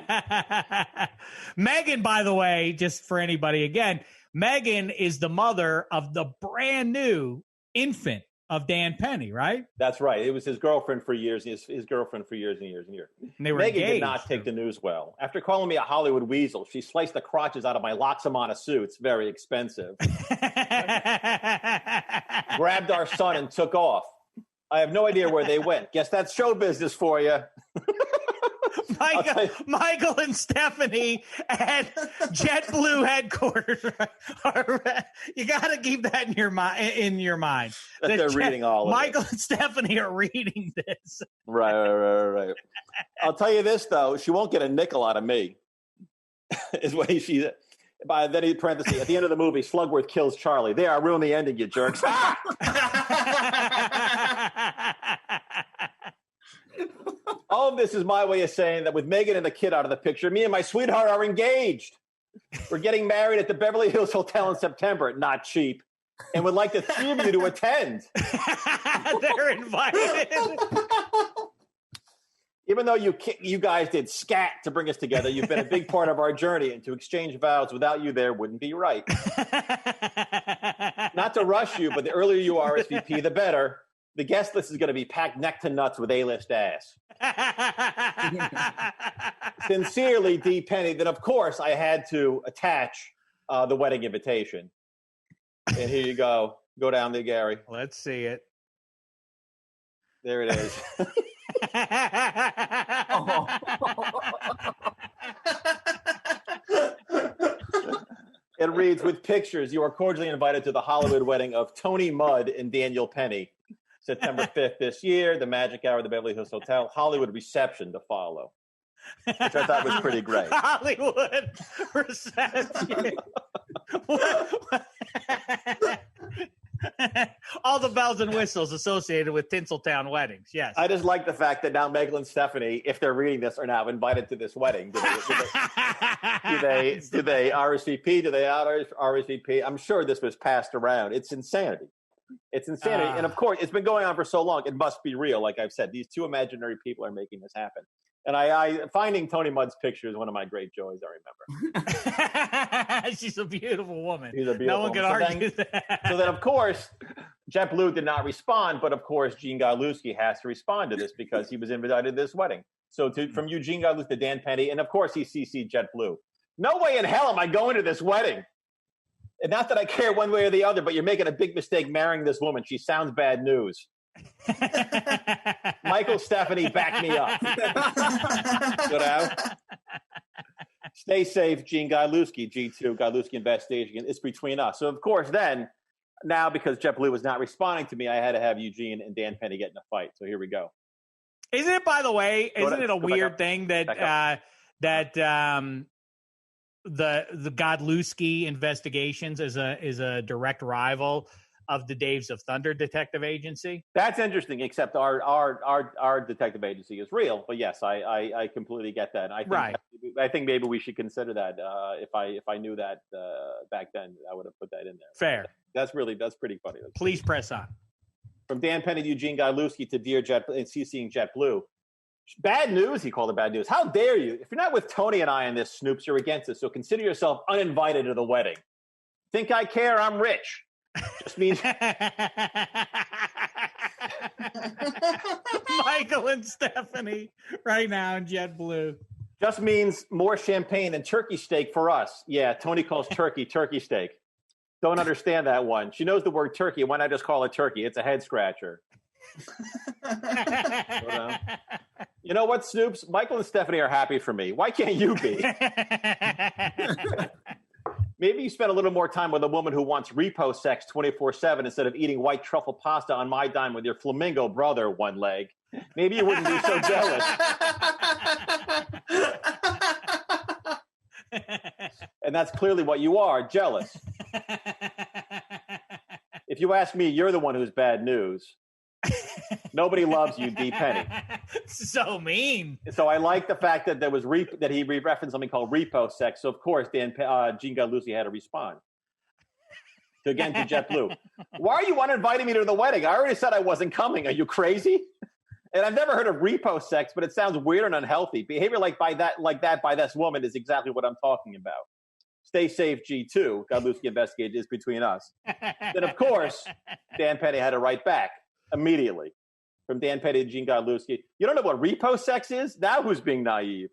Megan, by the way, just for anybody again, Megan is the mother of the brand new infant of Dan Penny, right? That's right. It was his girlfriend for years. His girlfriend for years and years and years. And they were Megan engaged. did not take the news well. After calling me a Hollywood weasel, she sliced the crotches out of my Loxamana suits, very expensive, grabbed our son and took off. I have no idea where they went. Guess that's show business for you. Michael and Stephanie at JetBlue headquarters. You got to keep that in your mind. That they're reading all of Michael it. and Stephanie are reading this. Right. I'll tell you this, though. She won't get a nickel out of me. Is what she... By then, parenthesis, at the end of the movie, Slugworth kills Charlie. There, I ruined the ending, you jerks. All of this is my way of saying that with Megan and the kid out of the picture, me and my sweetheart are engaged. We're getting married at the Beverly Hills Hotel in September. Not cheap. And would like the three of you to attend. They're invited. Even though you guys did scat to bring us together, you've been a big part of our journey, and to exchange vows without you there wouldn't be right. Not to rush you, but the earlier you RSVP, the better. The guest list is going to be packed neck to nuts with A-list ass. Sincerely, D. Penny. Then, of course, I had to attach the wedding invitation. And here you go. Go down there, Gary. Let's see it. There it is. It reads, with pictures, you are cordially invited to the Hollywood wedding of Tony Mudd and Daniel Penny. September 5th this year, the magic hour of the Beverly Hills Hotel, Hollywood reception to follow. Which I thought was pretty great. Hollywood reception. All the bells and whistles associated with Tinseltown weddings. Yes. I just like the fact that now Megan and Stephanie, if they're reading this, are now invited to this wedding. Do they RSVP? Do they out RSVP? I'm sure this was passed around. It's insanity. It's insanity. And of course, it's been going on for so long. It must be real. Like I've said, these two imaginary people are making this happen. And I finding Tony Mudd's picture is one of my great joys, I remember. She's a beautiful woman. She's a beautiful No one can argue that. So then, of course, JetBlue did not respond. But, of course, Gene Galuski has to respond to this because he was invited to this wedding. So from Eugene Galuski to Dan Penny, and, of course, he CC'd JetBlue. No way in hell am I going to this wedding. And not that I care one way or the other, but you're making a big mistake marrying this woman. She sounds bad news. Michael, Stephanie, back me up. Good out. Stay safe, Gene Galuski, G2, Galuski investigation. It's between us. So, of course, then, now because JetBlue was not responding to me, I had to have Eugene and Dan Penny get in a fight. So here we go. Isn't it, by the way, isn't it a weird thing that the Godlewski investigations is a direct rival of the Daves of Thunder detective agency? That's interesting, except our detective agency is real. But yes, I completely get that. I think maybe we should consider that. If I knew that back then, I would have put that in there. Fair. That's pretty funny. Please press on. From Dan Penny to Eugene Galuski to Dear Jet and CCing JetBlue. Bad news, he called it bad news. How dare you? If you're not with Tony and I on this, Snoops, you're against us. So consider yourself uninvited to the wedding. Think I care? I'm rich. Just means Michael and Stephanie right now in JetBlue. Just means more champagne and turkey steak for us. Yeah, Tony calls turkey steak. Don't understand that one. She knows the word turkey. Why not just call it turkey? It's a head scratcher. You know what, Snoops? Michael and Stephanie are happy for me. Why can't you be? Maybe you spend a little more time with a woman who wants repo sex 24/7 instead of eating white truffle pasta on my dime with your flamingo brother, one leg. Maybe you wouldn't be so jealous. And that's clearly what you are, jealous. If you ask me, you're the one who's bad news. Nobody loves you, D. Penny. So mean. So I like the fact that there was that he referenced something called repo sex. So of course, Gene Galuski had to respond. So again, to JetBlue. Why are you uninviting me to the wedding? I already said I wasn't coming. Are you crazy? And I've never heard of repo sex, but it sounds weird and unhealthy. Behavior like that by this woman is exactly what I'm talking about. Stay safe, G2. Godlewski investigated is between us. Then, of course, Dan Penny had to write back immediately from Dan Penny to Gene Godlewski. You don't know what repo sex is? Now who's being naive?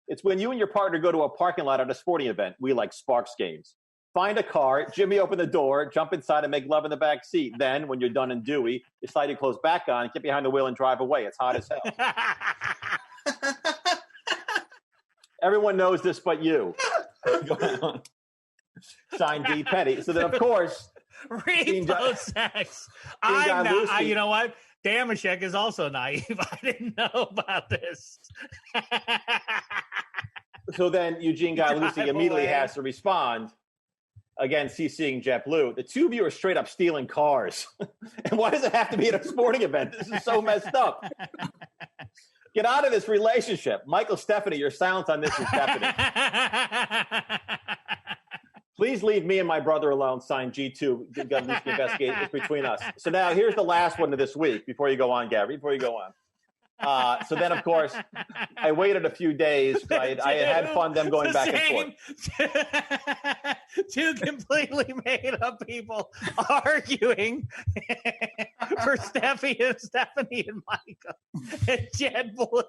It's when you and your partner go to a parking lot at a sporting event. We like Sparks games. Find a car, Jimmy open the door, jump inside and make love in the back seat. Then, when you're done and dewy, you slide your clothes back on, get behind the wheel and drive away. It's hot as hell. Everyone knows this but you. Signed D. Penny. So then, of course, repo sex. You know what? Damashek is also naive. I didn't know about this. So then Eugene Godlewski immediately has to respond. Again, CCing JetBlue. The two of you are straight up stealing cars. And why does it have to be at a sporting event? This is so messed up. Get out of this relationship. Michael Stephanie, your silence on this is deafening. Please leave me and my brother alone. Signed G2. Godlewski investigate. It's between us. So now here's the last one of this week before you go on, Gary, before you go on. So then, of course, I waited a few days. I had fun them going back and forth. Two completely made up people arguing for Stephanie and Michael and JetBlue.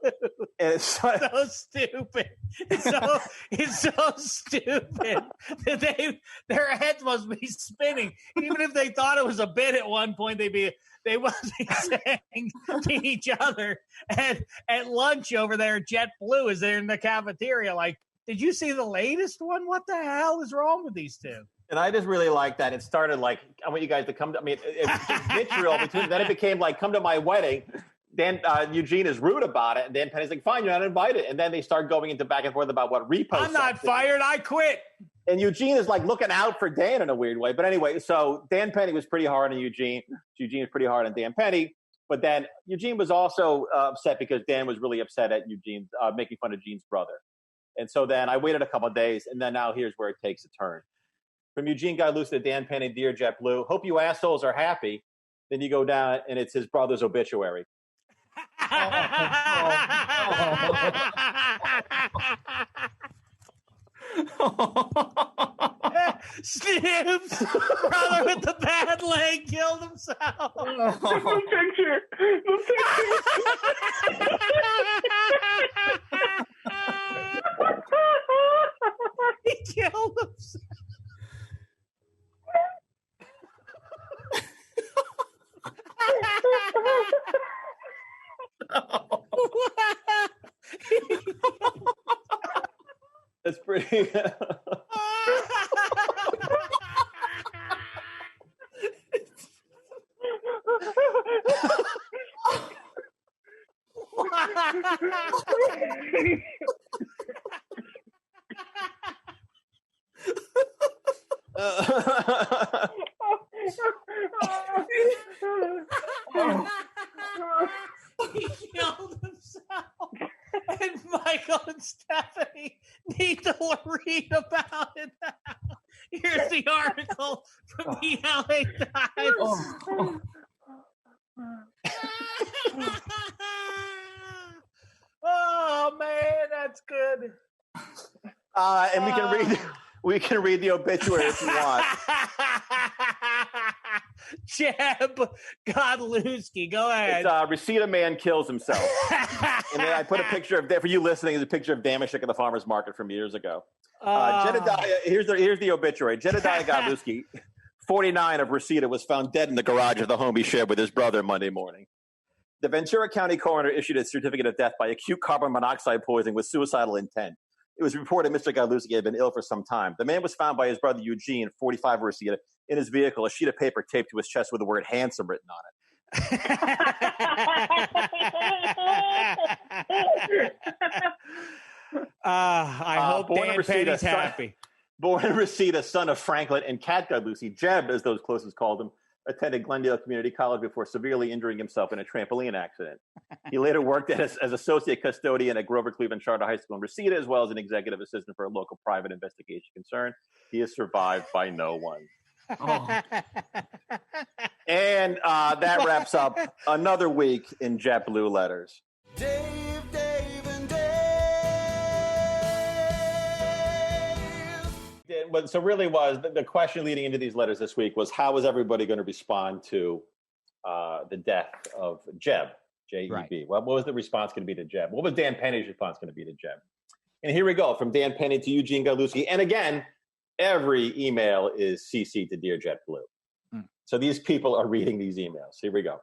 It's so stupid. It's so stupid that their heads must be spinning. Even if they thought it was a bit at one point, they must be saying to each other at lunch over there at JetBlue as they're in the cafeteria, like, did you see the latest one? What the hell is wrong with these two? And I just really like that. It started like, I want you guys to come to, it was just vitriol between, then it became like, come to my wedding. Then Eugene is rude about it. And then Penny's like, fine, you're not invited. And then they start going into back and forth about what repo. I'm not fired. I quit. And Eugene is like looking out for Dan in a weird way. But anyway, so Dan Penny was pretty hard on Eugene. Eugene was pretty hard on Dan Penny. But then Eugene was also upset because Dan was really upset at Eugene, making fun of Gene's brother. And so then I waited a couple of days, and then now here's where it takes a turn. From Eugene Godlewski to Dan Penny, dear JetBlue, hope you assholes are happy. Then you go down, and it's his brother's obituary. Snoop's brother with the bad leg killed himself. The picture. He killed himself. That's pretty. He killed himself. And Michael and Stephanie need to read about it now. Here's the article from the LA Times. Oh man, that's good. And we can read the obituary if you want. Jeb Godlewski, go ahead. It's Reseda man kills himself. And then I put a picture of, for you listening, is a picture of Damashek at the farmer's market from years ago. Jedediah, here's the obituary. Jedediah Godlewski, 49 of Reseda, was found dead in the garage of the home he shared with his brother Monday morning. The Ventura County coroner issued a certificate of death by acute carbon monoxide poisoning with suicidal intent. It was reported Mr. Godlewski had been ill for some time. The man was found by his brother Eugene, 45 of Reseda, in his vehicle, a sheet of paper taped to his chest with the word handsome written on it. I hope Dan Penny's happy. Born in Reseda, son of Franklin and Kat Godlewski, Jeb, as those closest called him, attended Glendale Community College before severely injuring himself in a trampoline accident. He later worked as associate custodian at Grover Cleveland Charter High School in Reseda, as well as an executive assistant for a local private investigation concern. He is survived by no one. Oh. And that wraps up another week in JetBlue letters. Dave, Dave, and Dave. But so really was the question leading into these letters this week was how was everybody going to respond to the death of Jeb, J-E-B? Right. What was the response going to be to Jeb? What was Dan Penny's response going to be to Jeb? And here we go, from Dan Penny to Eugene Galuski. And again, every email is CC'd to Dear JetBlue. So these people are reading these emails. Here we go.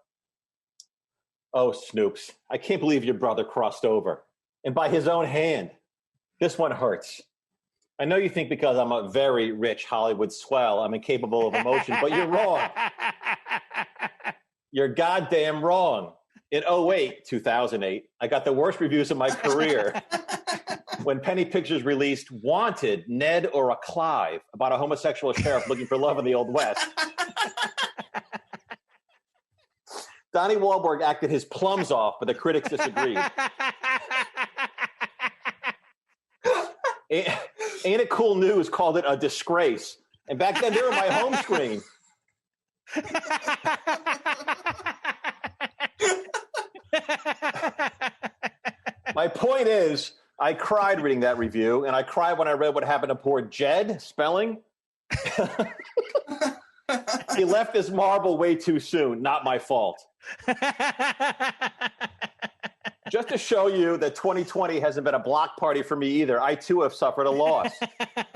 Oh, Snoops, I can't believe your brother crossed over. And by his own hand. This one hurts. I know you think because I'm a very rich Hollywood swell, I'm incapable of emotion, but you're wrong. You're goddamn wrong. In 2008, I got the worst reviews of my career when Penny Pictures released Wanted, Ned or a Clive, about a homosexual sheriff looking for love in the Old West. Donnie Wahlberg acted his plums off, but the critics disagreed. Ain't It Cool News called it a disgrace. And back then, they were my home screen. My point is, I cried reading that review, and I cried when I read what happened to poor Jed Spelling. He left this marble way too soon. Not my fault. Just to show you that 2020 hasn't been a block party for me either. I too have suffered a loss.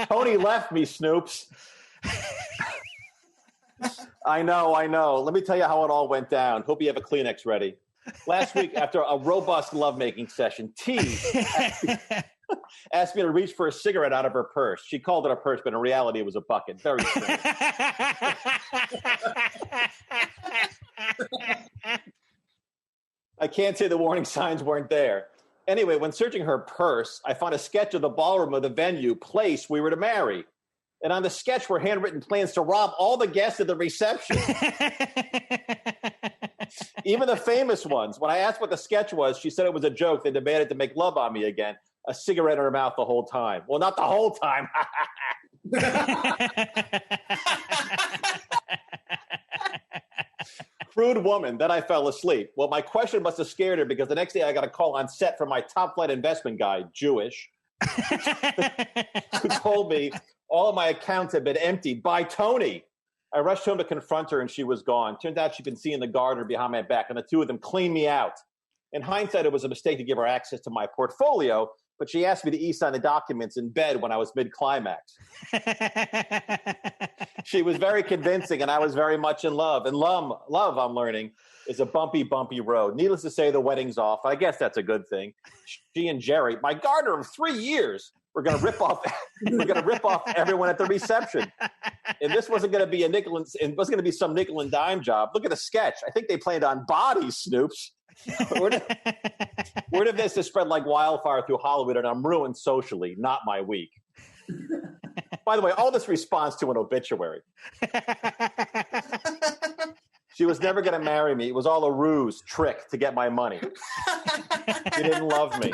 Tony left me, Snoops. I know. Let me tell you how it all went down. Hope you have a Kleenex ready. Last week, after a robust lovemaking session, T asked me to reach for a cigarette out of her purse. She called it a purse, but in reality, it was a bucket. Very strange. I can't say the warning signs weren't there. Anyway, when searching her purse, I found a sketch of the ballroom of the venue place we were to marry. And on the sketch were handwritten plans to rob all the guests at the reception. Even the famous ones. When I asked what the sketch was, she said it was a joke. They demanded to make love on me again. A cigarette in her mouth the whole time. Well, not the whole time. Crude woman. Then I fell asleep. Well, my question must have scared her because the next day I got a call on set from my top flight investment guy, Jewish, who told me all of my accounts had been emptied by Tony. I rushed home to confront her and she was gone. Turned out she'd been seeing the gardener behind my back and the two of them cleaned me out. In hindsight, it was a mistake to give her access to my portfolio, but she asked me to e-sign the documents in bed when I was mid-climax. She was very convincing, and I was very much in love. And love, I'm learning, is a bumpy, bumpy road. Needless to say, the wedding's off. I guess that's a good thing. She and Jerry, my gardener of 3 years, were going to rip off. We're going to rip off everyone at the reception. And this wasn't going to be it wasn't going to be some nickel and dime job. Look at the sketch. I think they planned on bodies, Snoops. Word of this has spread like wildfire through Hollywood, and I'm ruined socially. Not my week. By the way, all this responds to an obituary. She was never going to marry me. It was all a ruse, trick to get my money. She didn't love me.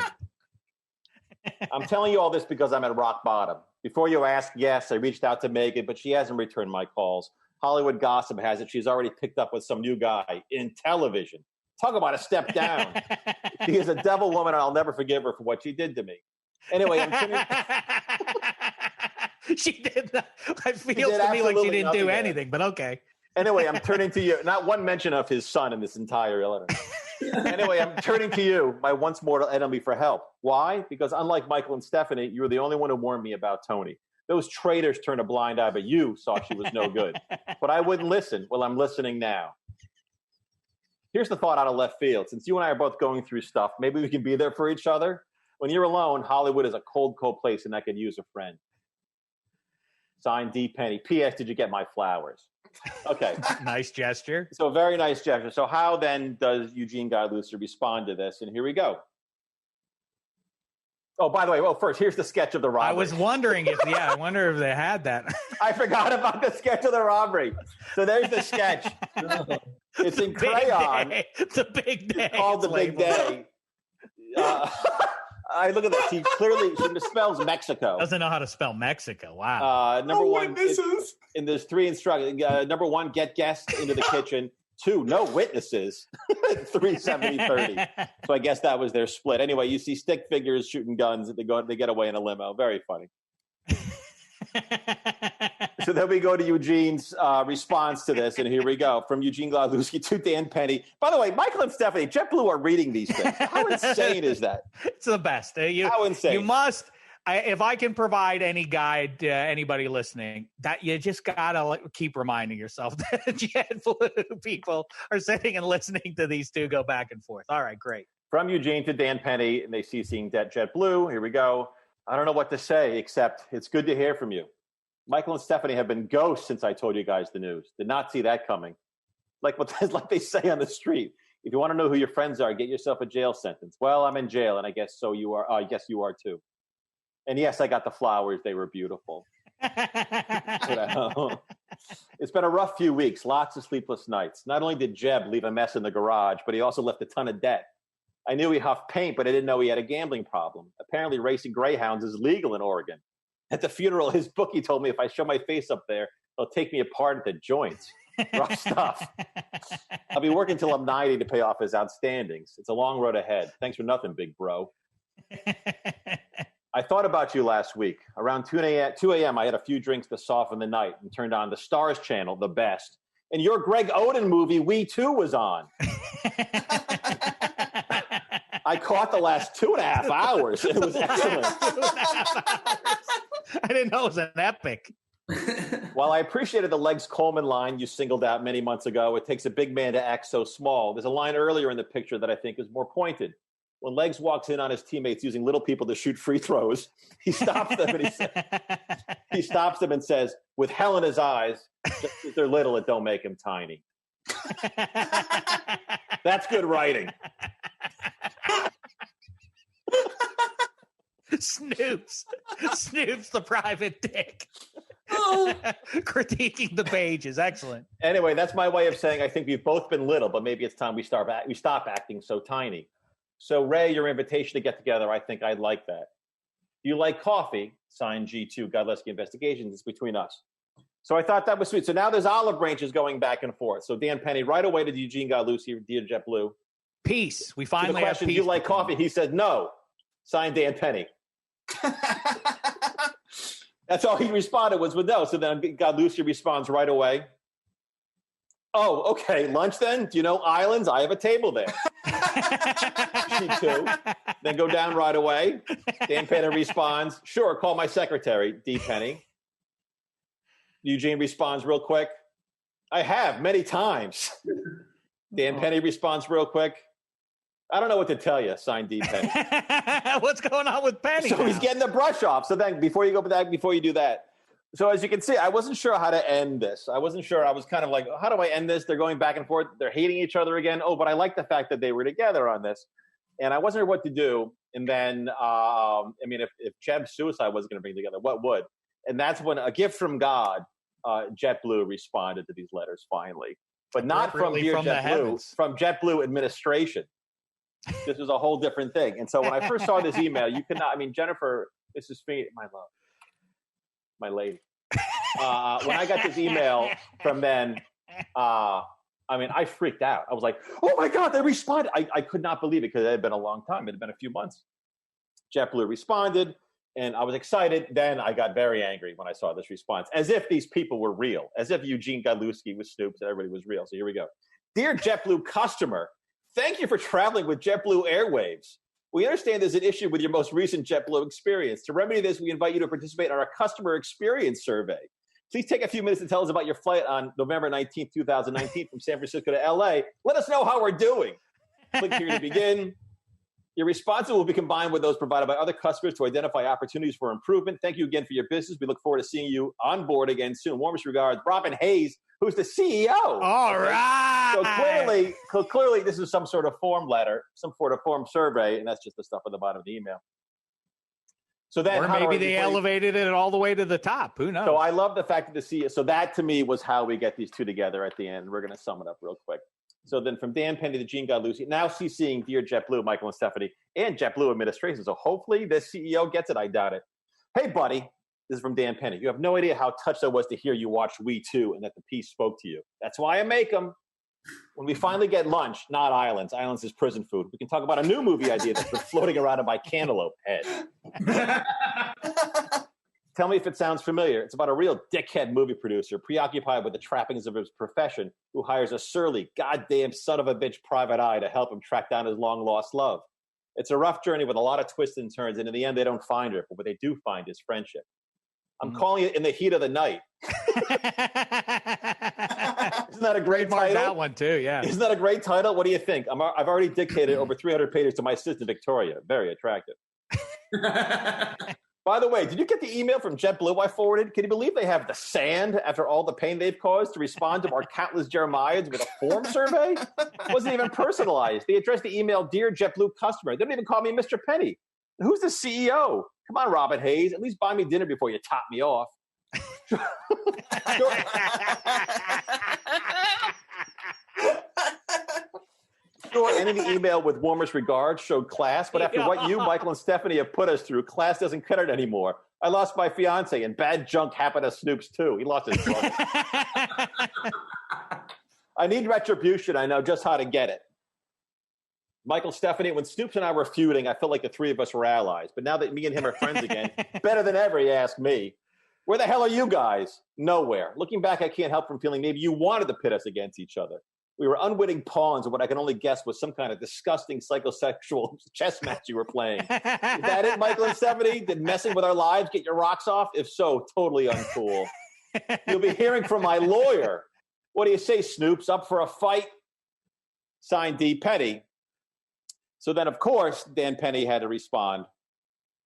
I'm telling you all this because I'm at rock bottom. Before you ask, yes, I reached out to Megan, but she hasn't returned my calls. Hollywood gossip has it she's already picked up with some new guy in television. Talk about a step down. She is a devil woman, and I'll never forgive her for what she did to me. Anyway, She did not. It feels to me like she didn't do anything, but okay. Anyway, I'm turning to you. Not one mention of his son in this entire letter. Anyway, I'm turning to you, my once mortal enemy, for help. Why? Because unlike Michael and Stephanie, you were the only one who warned me about Tony. Those traitors turned a blind eye, but you saw she was no good. But I wouldn't listen. Well, I'm listening now. Here's the thought out of left field. Since you and I are both going through stuff, maybe we can be there for each other. When you're alone, Hollywood is a cold, cold place, and I could use a friend. Signed, D. Penny. P.S. Did you get my flowers? Okay. Nice gesture. So very nice gesture. So how then does Eugene Galuski respond to this? And here we go. Oh, by the way, first, here's the sketch of the robbery. I was wondering I wonder if they had that. I forgot about the sketch of the robbery. So there's the sketch. It's in crayon. It's a big day. It's called The Big Day. I look at that. She misspells Mexico. Doesn't know how to spell Mexico. Wow. Number one, witnesses. and there's 3 instructions. Number 1, get guests into the kitchen. 2, no witnesses. 3, 70, 30. So I guess that was their split. Anyway, you see stick figures shooting guns. They get away in a limo. Very funny. So then we go to Eugene's response to this, and here we go. From Eugene Gladluski to Dan Penny. By the way, Michael and Stephanie, JetBlue are reading these things. How insane is that? It's the best. How insane. You must. If I can provide any guide to anybody listening, that you just gotta keep reminding yourself that JetBlue people are sitting and listening to these two go back and forth. All right, great. From Eugene to Dan Penny, and they see seeing JetBlue. Here we go. I don't know what to say, except it's good to hear from you. Michael and Stephanie have been ghosts since I told you guys the news. Did not see that coming. Like they say on the street. If you want to know who your friends are, get yourself a jail sentence. Well, I'm in jail, and I guess so you are. I guess you are too. And yes, I got the flowers. They were beautiful. It's been a rough few weeks. Lots of sleepless nights. Not only did Jeb leave a mess in the garage, but he also left a ton of debt. I knew he huffed paint, but I didn't know he had a gambling problem. Apparently, racing greyhounds is legal in Oregon. At the funeral, his bookie told me if I show my face up there, they'll take me apart at the joints. Rough stuff. I'll be working till I'm 90 to pay off his outstandings. It's a long road ahead. Thanks for nothing, big bro. I thought about you last week. Around 2 a.m., I had a few drinks to soften the night and turned on the Stars channel, the best. And your Greg Oden movie, We Too, was on. I caught the last 2.5 hours. It was excellent. I didn't know it was an epic. While I appreciated the Legs Coleman line you singled out many months ago, it takes a big man to act so small. There's a line earlier in the picture that I think is more pointed. When Legs walks in on his teammates using little people to shoot free throws, he stops them and says, with hell in his eyes, just because they're little, it don't make him tiny. That's good writing. Snoops the private dick. Critiquing the pages. Excellent. Anyway, that's my way of saying I think we've both been little, but maybe it's time we stop acting so tiny. So, Ray, your invitation to get together, I think I'd like that. Do you like coffee? Signed G2, Godleski Investigations. It's between us. So I thought that was sweet. So now there's olive branches going back and forth. So Dan Penny, right away to Eugene Gladluski, dear JetBlue. Peace. We finally the question, have peace. Do you like coffee? He said no. Signed Dan Penny. That's all he responded was with no. So then Gladluski responds right away. Oh, okay. Lunch then? Do you know islands? I have a table there. She too. Then go down right away. Dan Penny responds, sure, call my secretary, D. Penny. Eugene responds real quick. I have many times. Dan Penny responds real quick. I don't know what to tell you, signed D. Penny. What's going on with Penny? So he's getting the brush off. So then before you do that. So as you can see, I wasn't sure how to end this. I wasn't sure. I was kind of like, how do I end this? They're going back and forth. They're hating each other again. Oh, but I like the fact that they were together on this. And I wasn't sure what to do. And then, if Jeb's suicide wasn't going to bring together, what would? And that's when a gift from God, JetBlue responded to these letters finally. But not from dear JetBlue, from JetBlue administration. This was a whole different thing. And so when I first saw this email, you could not, Jennifer, this is me, my love. My lady. When I got this email from then, I freaked out. I was like, oh my God, they responded. I could not believe it because it had been a long time. It had been a few months. JetBlue responded, and I was excited. Then I got very angry when I saw this response, as if these people were real, as if Eugene Gladluski was Stoops and everybody was real. So here we go. Dear JetBlue customer, thank you for traveling with JetBlue Airwaves. We understand there's an issue with your most recent JetBlue experience. To remedy this, we invite you to participate in our customer experience survey. Please take a few minutes to tell us about your flight on November 19th, 2019 from San Francisco to LA. Let us know how we're doing. Click here to begin. Your responses will be combined with those provided by other customers to identify opportunities for improvement. Thank you again for your business. We look forward to seeing you on board again soon. Warmest regards, Robin Hayes, who's the CEO. All right. So clearly this is some sort of form letter, some sort of form survey, and that's just the stuff at the bottom of the email. So then, or maybe they elevated it all the way to the top. Who knows? So I love the fact that the CEO. So that to me was how we get these two together at the end. We're going to sum it up real quick. So then from Dan Penny to Gene Lucy, now CCing Dear JetBlue, Michael and Stephanie, and JetBlue administration. So hopefully this CEO gets it. I doubt it. Hey, buddy. This is from Dan Penny. You have no idea how touched I was to hear you watch We Too and that the piece spoke to you. That's why I make them. When we finally get lunch, not Islands. Islands is prison food. We can talk about a new movie idea that's been floating around in my cantaloupe head. Tell me if it sounds familiar. It's about a real dickhead movie producer preoccupied with the trappings of his profession who hires a surly, goddamn son of a bitch private eye to help him track down his long-lost love. It's a rough journey with a lot of twists and turns, and in the end, they don't find her. But what they do find is friendship. I'm calling it In the Heat of the Night. Isn't that a great title? That one too, yeah. Isn't that a great title? What do you think? I've already dictated over 300 pages to my assistant, Victoria. Very attractive. By the way, did you get the email from JetBlue I forwarded? Can you believe they have the sand after all the pain they've caused to respond to our countless Jeremiads with a form survey? It wasn't even personalized. They addressed the email, Dear JetBlue customer. They don't even call me Mr. Penny. Who's the CEO? Come on, Robin Hayes. At least buy me dinner before you top me off. Sure, ending the email with warmest regards showed class, but after what you, Michael, and Stephanie have put us through, class doesn't cut it anymore. I lost my fiance, and bad junk happened to Snoops, too. He lost his brother. I need retribution. I know just how to get it. Michael, Stephanie, when Snoops and I were feuding, I felt like the three of us were allies. But now that me and him are friends again, better than ever, you ask me. Where the hell are you guys? Nowhere. Looking back, I can't help from feeling maybe you wanted to pit us against each other. We were unwitting pawns of what I can only guess was some kind of disgusting psychosexual chess match you were playing. Is that it, Michael and Stephanie? Did messing with our lives get your rocks off? If so, totally uncool. You'll be hearing from my lawyer. What do you say, Snoops? Up for a fight? Signed, D. Penny. So then, of course, Dan Penny had to respond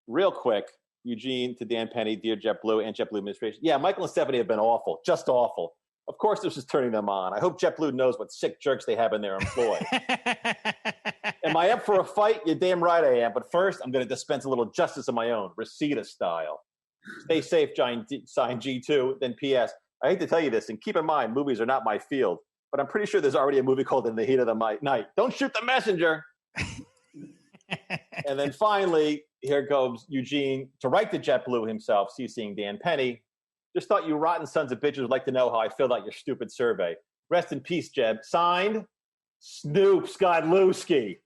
real quick. Eugene to Dan Penny, Dear JetBlue and JetBlue administration. Yeah, Michael and Stephanie have been awful, just awful. Of course, this is turning them on. I hope JetBlue knows what sick jerks they have in their employ. Am I up for a fight? You're damn right I am. But first, I'm going to dispense a little justice of my own, Reseda style. Stay safe, signed G2. Then P.S. I hate to tell you this, and keep in mind, movies are not my field, but I'm pretty sure there's already a movie called In the Heat of the Night. Don't shoot the messenger. And then finally, here goes Eugene to write to JetBlue himself, CCing Dan Penny. Just thought you rotten sons of bitches would like to know how I filled out your stupid survey. Rest in peace, Jeb. Signed, Snoops Godlewski.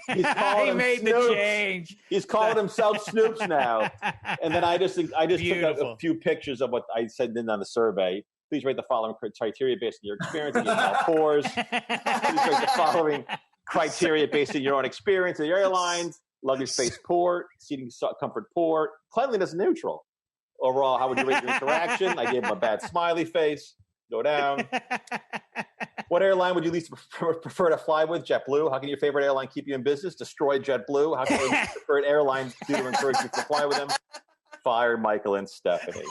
He made Snoops. the change. He's calling himself Snoops now. And then I just took a few pictures of what I said in on the survey. Please rate the following criteria based on your experience in your pores. Please rate the following criteria based on your own experience in the airlines. Luggage space poor, seating comfort poor, cleanliness neutral. Overall, how would you rate your interaction? I gave him a bad smiley face. Go down. What airline would you least prefer to fly with? JetBlue. How can your favorite airline keep you in business? Destroy JetBlue. How can your preferred airline do to encourage you to fly with them? Fire Michael and Stephanie.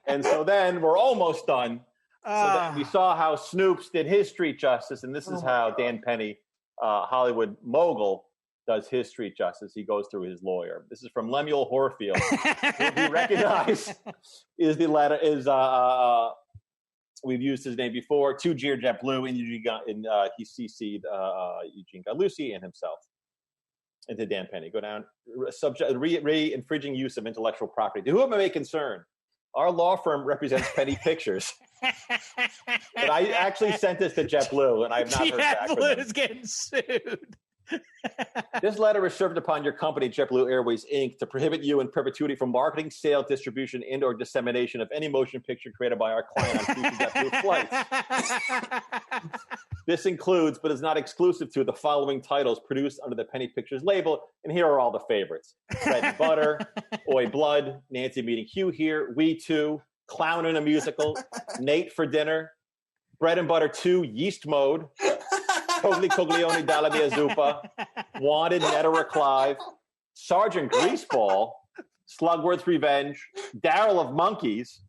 And so then we're almost done. So then we saw how Snoops did his street justice, and this is how Dan Penny, Hollywood mogul, does his street justice. He goes through his lawyer. This is from Lemuel Horfield, who we recognize is the letter we've used his name before. To Dear JetBlue, and he CC'd Eugene Lucy and himself. And to Dan Penny, go down. Infringing use of intellectual property. To whom it may concern, our law firm represents Penny Pictures. But I actually sent this to JetBlue, and I have not heard back from them. JetBlue's getting sued. This letter is served upon your company, JetBlue Airways, Inc., to prohibit you in perpetuity from marketing, sale, distribution, and or dissemination of any motion picture created by our client on future JetBlue flights. This includes, but is not exclusive to, the following titles produced under the Penny Pictures label, and here are all the favorites. Bread and Butter, Oi Blood, Nancy Meeting Hugh Here, We Too, Clown in a Musical, Nate for Dinner, Bread and Butter 2, Yeast Mode, Totally Coglione Dalla Mia Zuppa, Wanted, Netterer Clive, Sergeant Greaseball, Slugworth's Revenge, Daryl of Monkeys,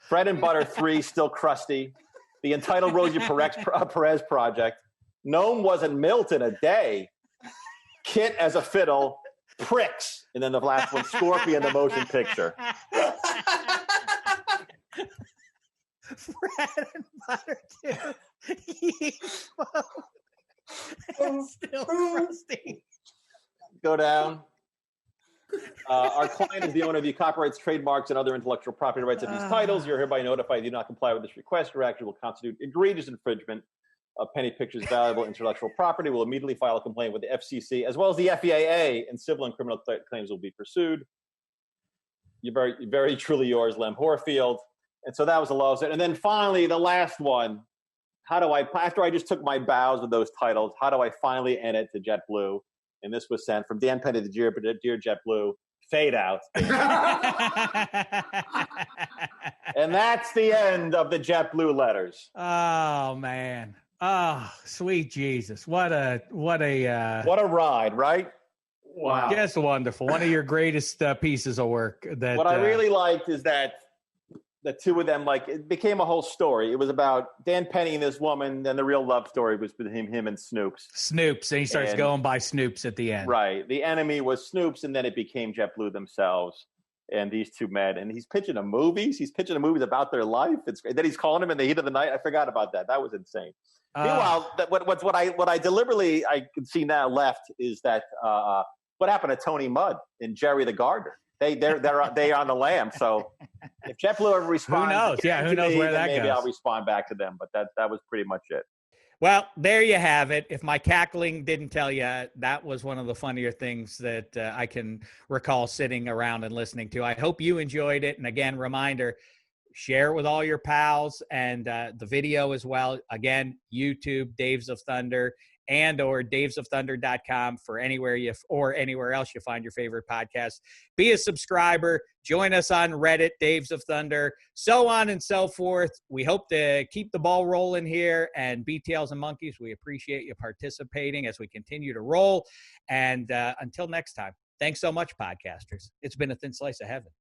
Bread and Butter 3, Still Crusty, The Entitled Rosie Perez Project, Gnome Wasn't Milt in a Day, Kit as a Fiddle, Pricks, and then the last one, Scorpion the Motion Picture. Bread and butter too. It's still crusty. Go down. Our client is the owner of the copyrights, trademarks, and other intellectual property rights of these titles. You're hereby notified you do not comply with this request. Your action will constitute egregious infringement of Penny Pictures' valuable intellectual property. We'll immediately file a complaint with the FCC as well as the FEAA, and civil and criminal claims will be pursued. You're very, very truly yours, Lem Horfield. And so that was the lawsuit. And then finally, the last one. How do I, after I just took my bows with those titles, how do I finally end it to JetBlue? And this was sent from Dan Penny to Dear JetBlue. Fade out. And that's the end of the JetBlue letters. Oh man. Oh, sweet Jesus. What a ride, right? Wow. Just wonderful. One of your greatest pieces of work. That what I really liked is that the two of them, like, it became a whole story. It was about Dan Penny and this woman, and the real love story was between him and Snoops. Snoops, and he starts going by Snoops at the end. Right. The enemy was Snoops, and then it became JetBlue themselves. And these two met, and he's pitching a movies. He's pitching a movies about their life. It's great. Then he's calling him in the heat of the night. I forgot about that. That was insane. Meanwhile, what I deliberately I can see now left is that what happened to Tony Mudd and Jerry the Gardener. They're on the lam. So if JetBlue ever responds, who knows? Yeah, who knows where that goes? Maybe I'll respond back to them. But that was pretty much it. Well, there you have it. If my cackling didn't tell you, that was one of the funnier things that I can recall sitting around and listening to. I hope you enjoyed it. And again, reminder, share it with all your pals, and the video as well. Again, YouTube, Daves of Thunder, and or davesofthunder.com for anywhere else you find your favorite podcast. Be a subscriber. Join us on Reddit, Daves of Thunder, so on and so forth. We hope to keep the ball rolling here. And BTLs and Monkeys, we appreciate you participating as we continue to roll. And until next time, thanks so much, podcasters. It's been a thin slice of heaven.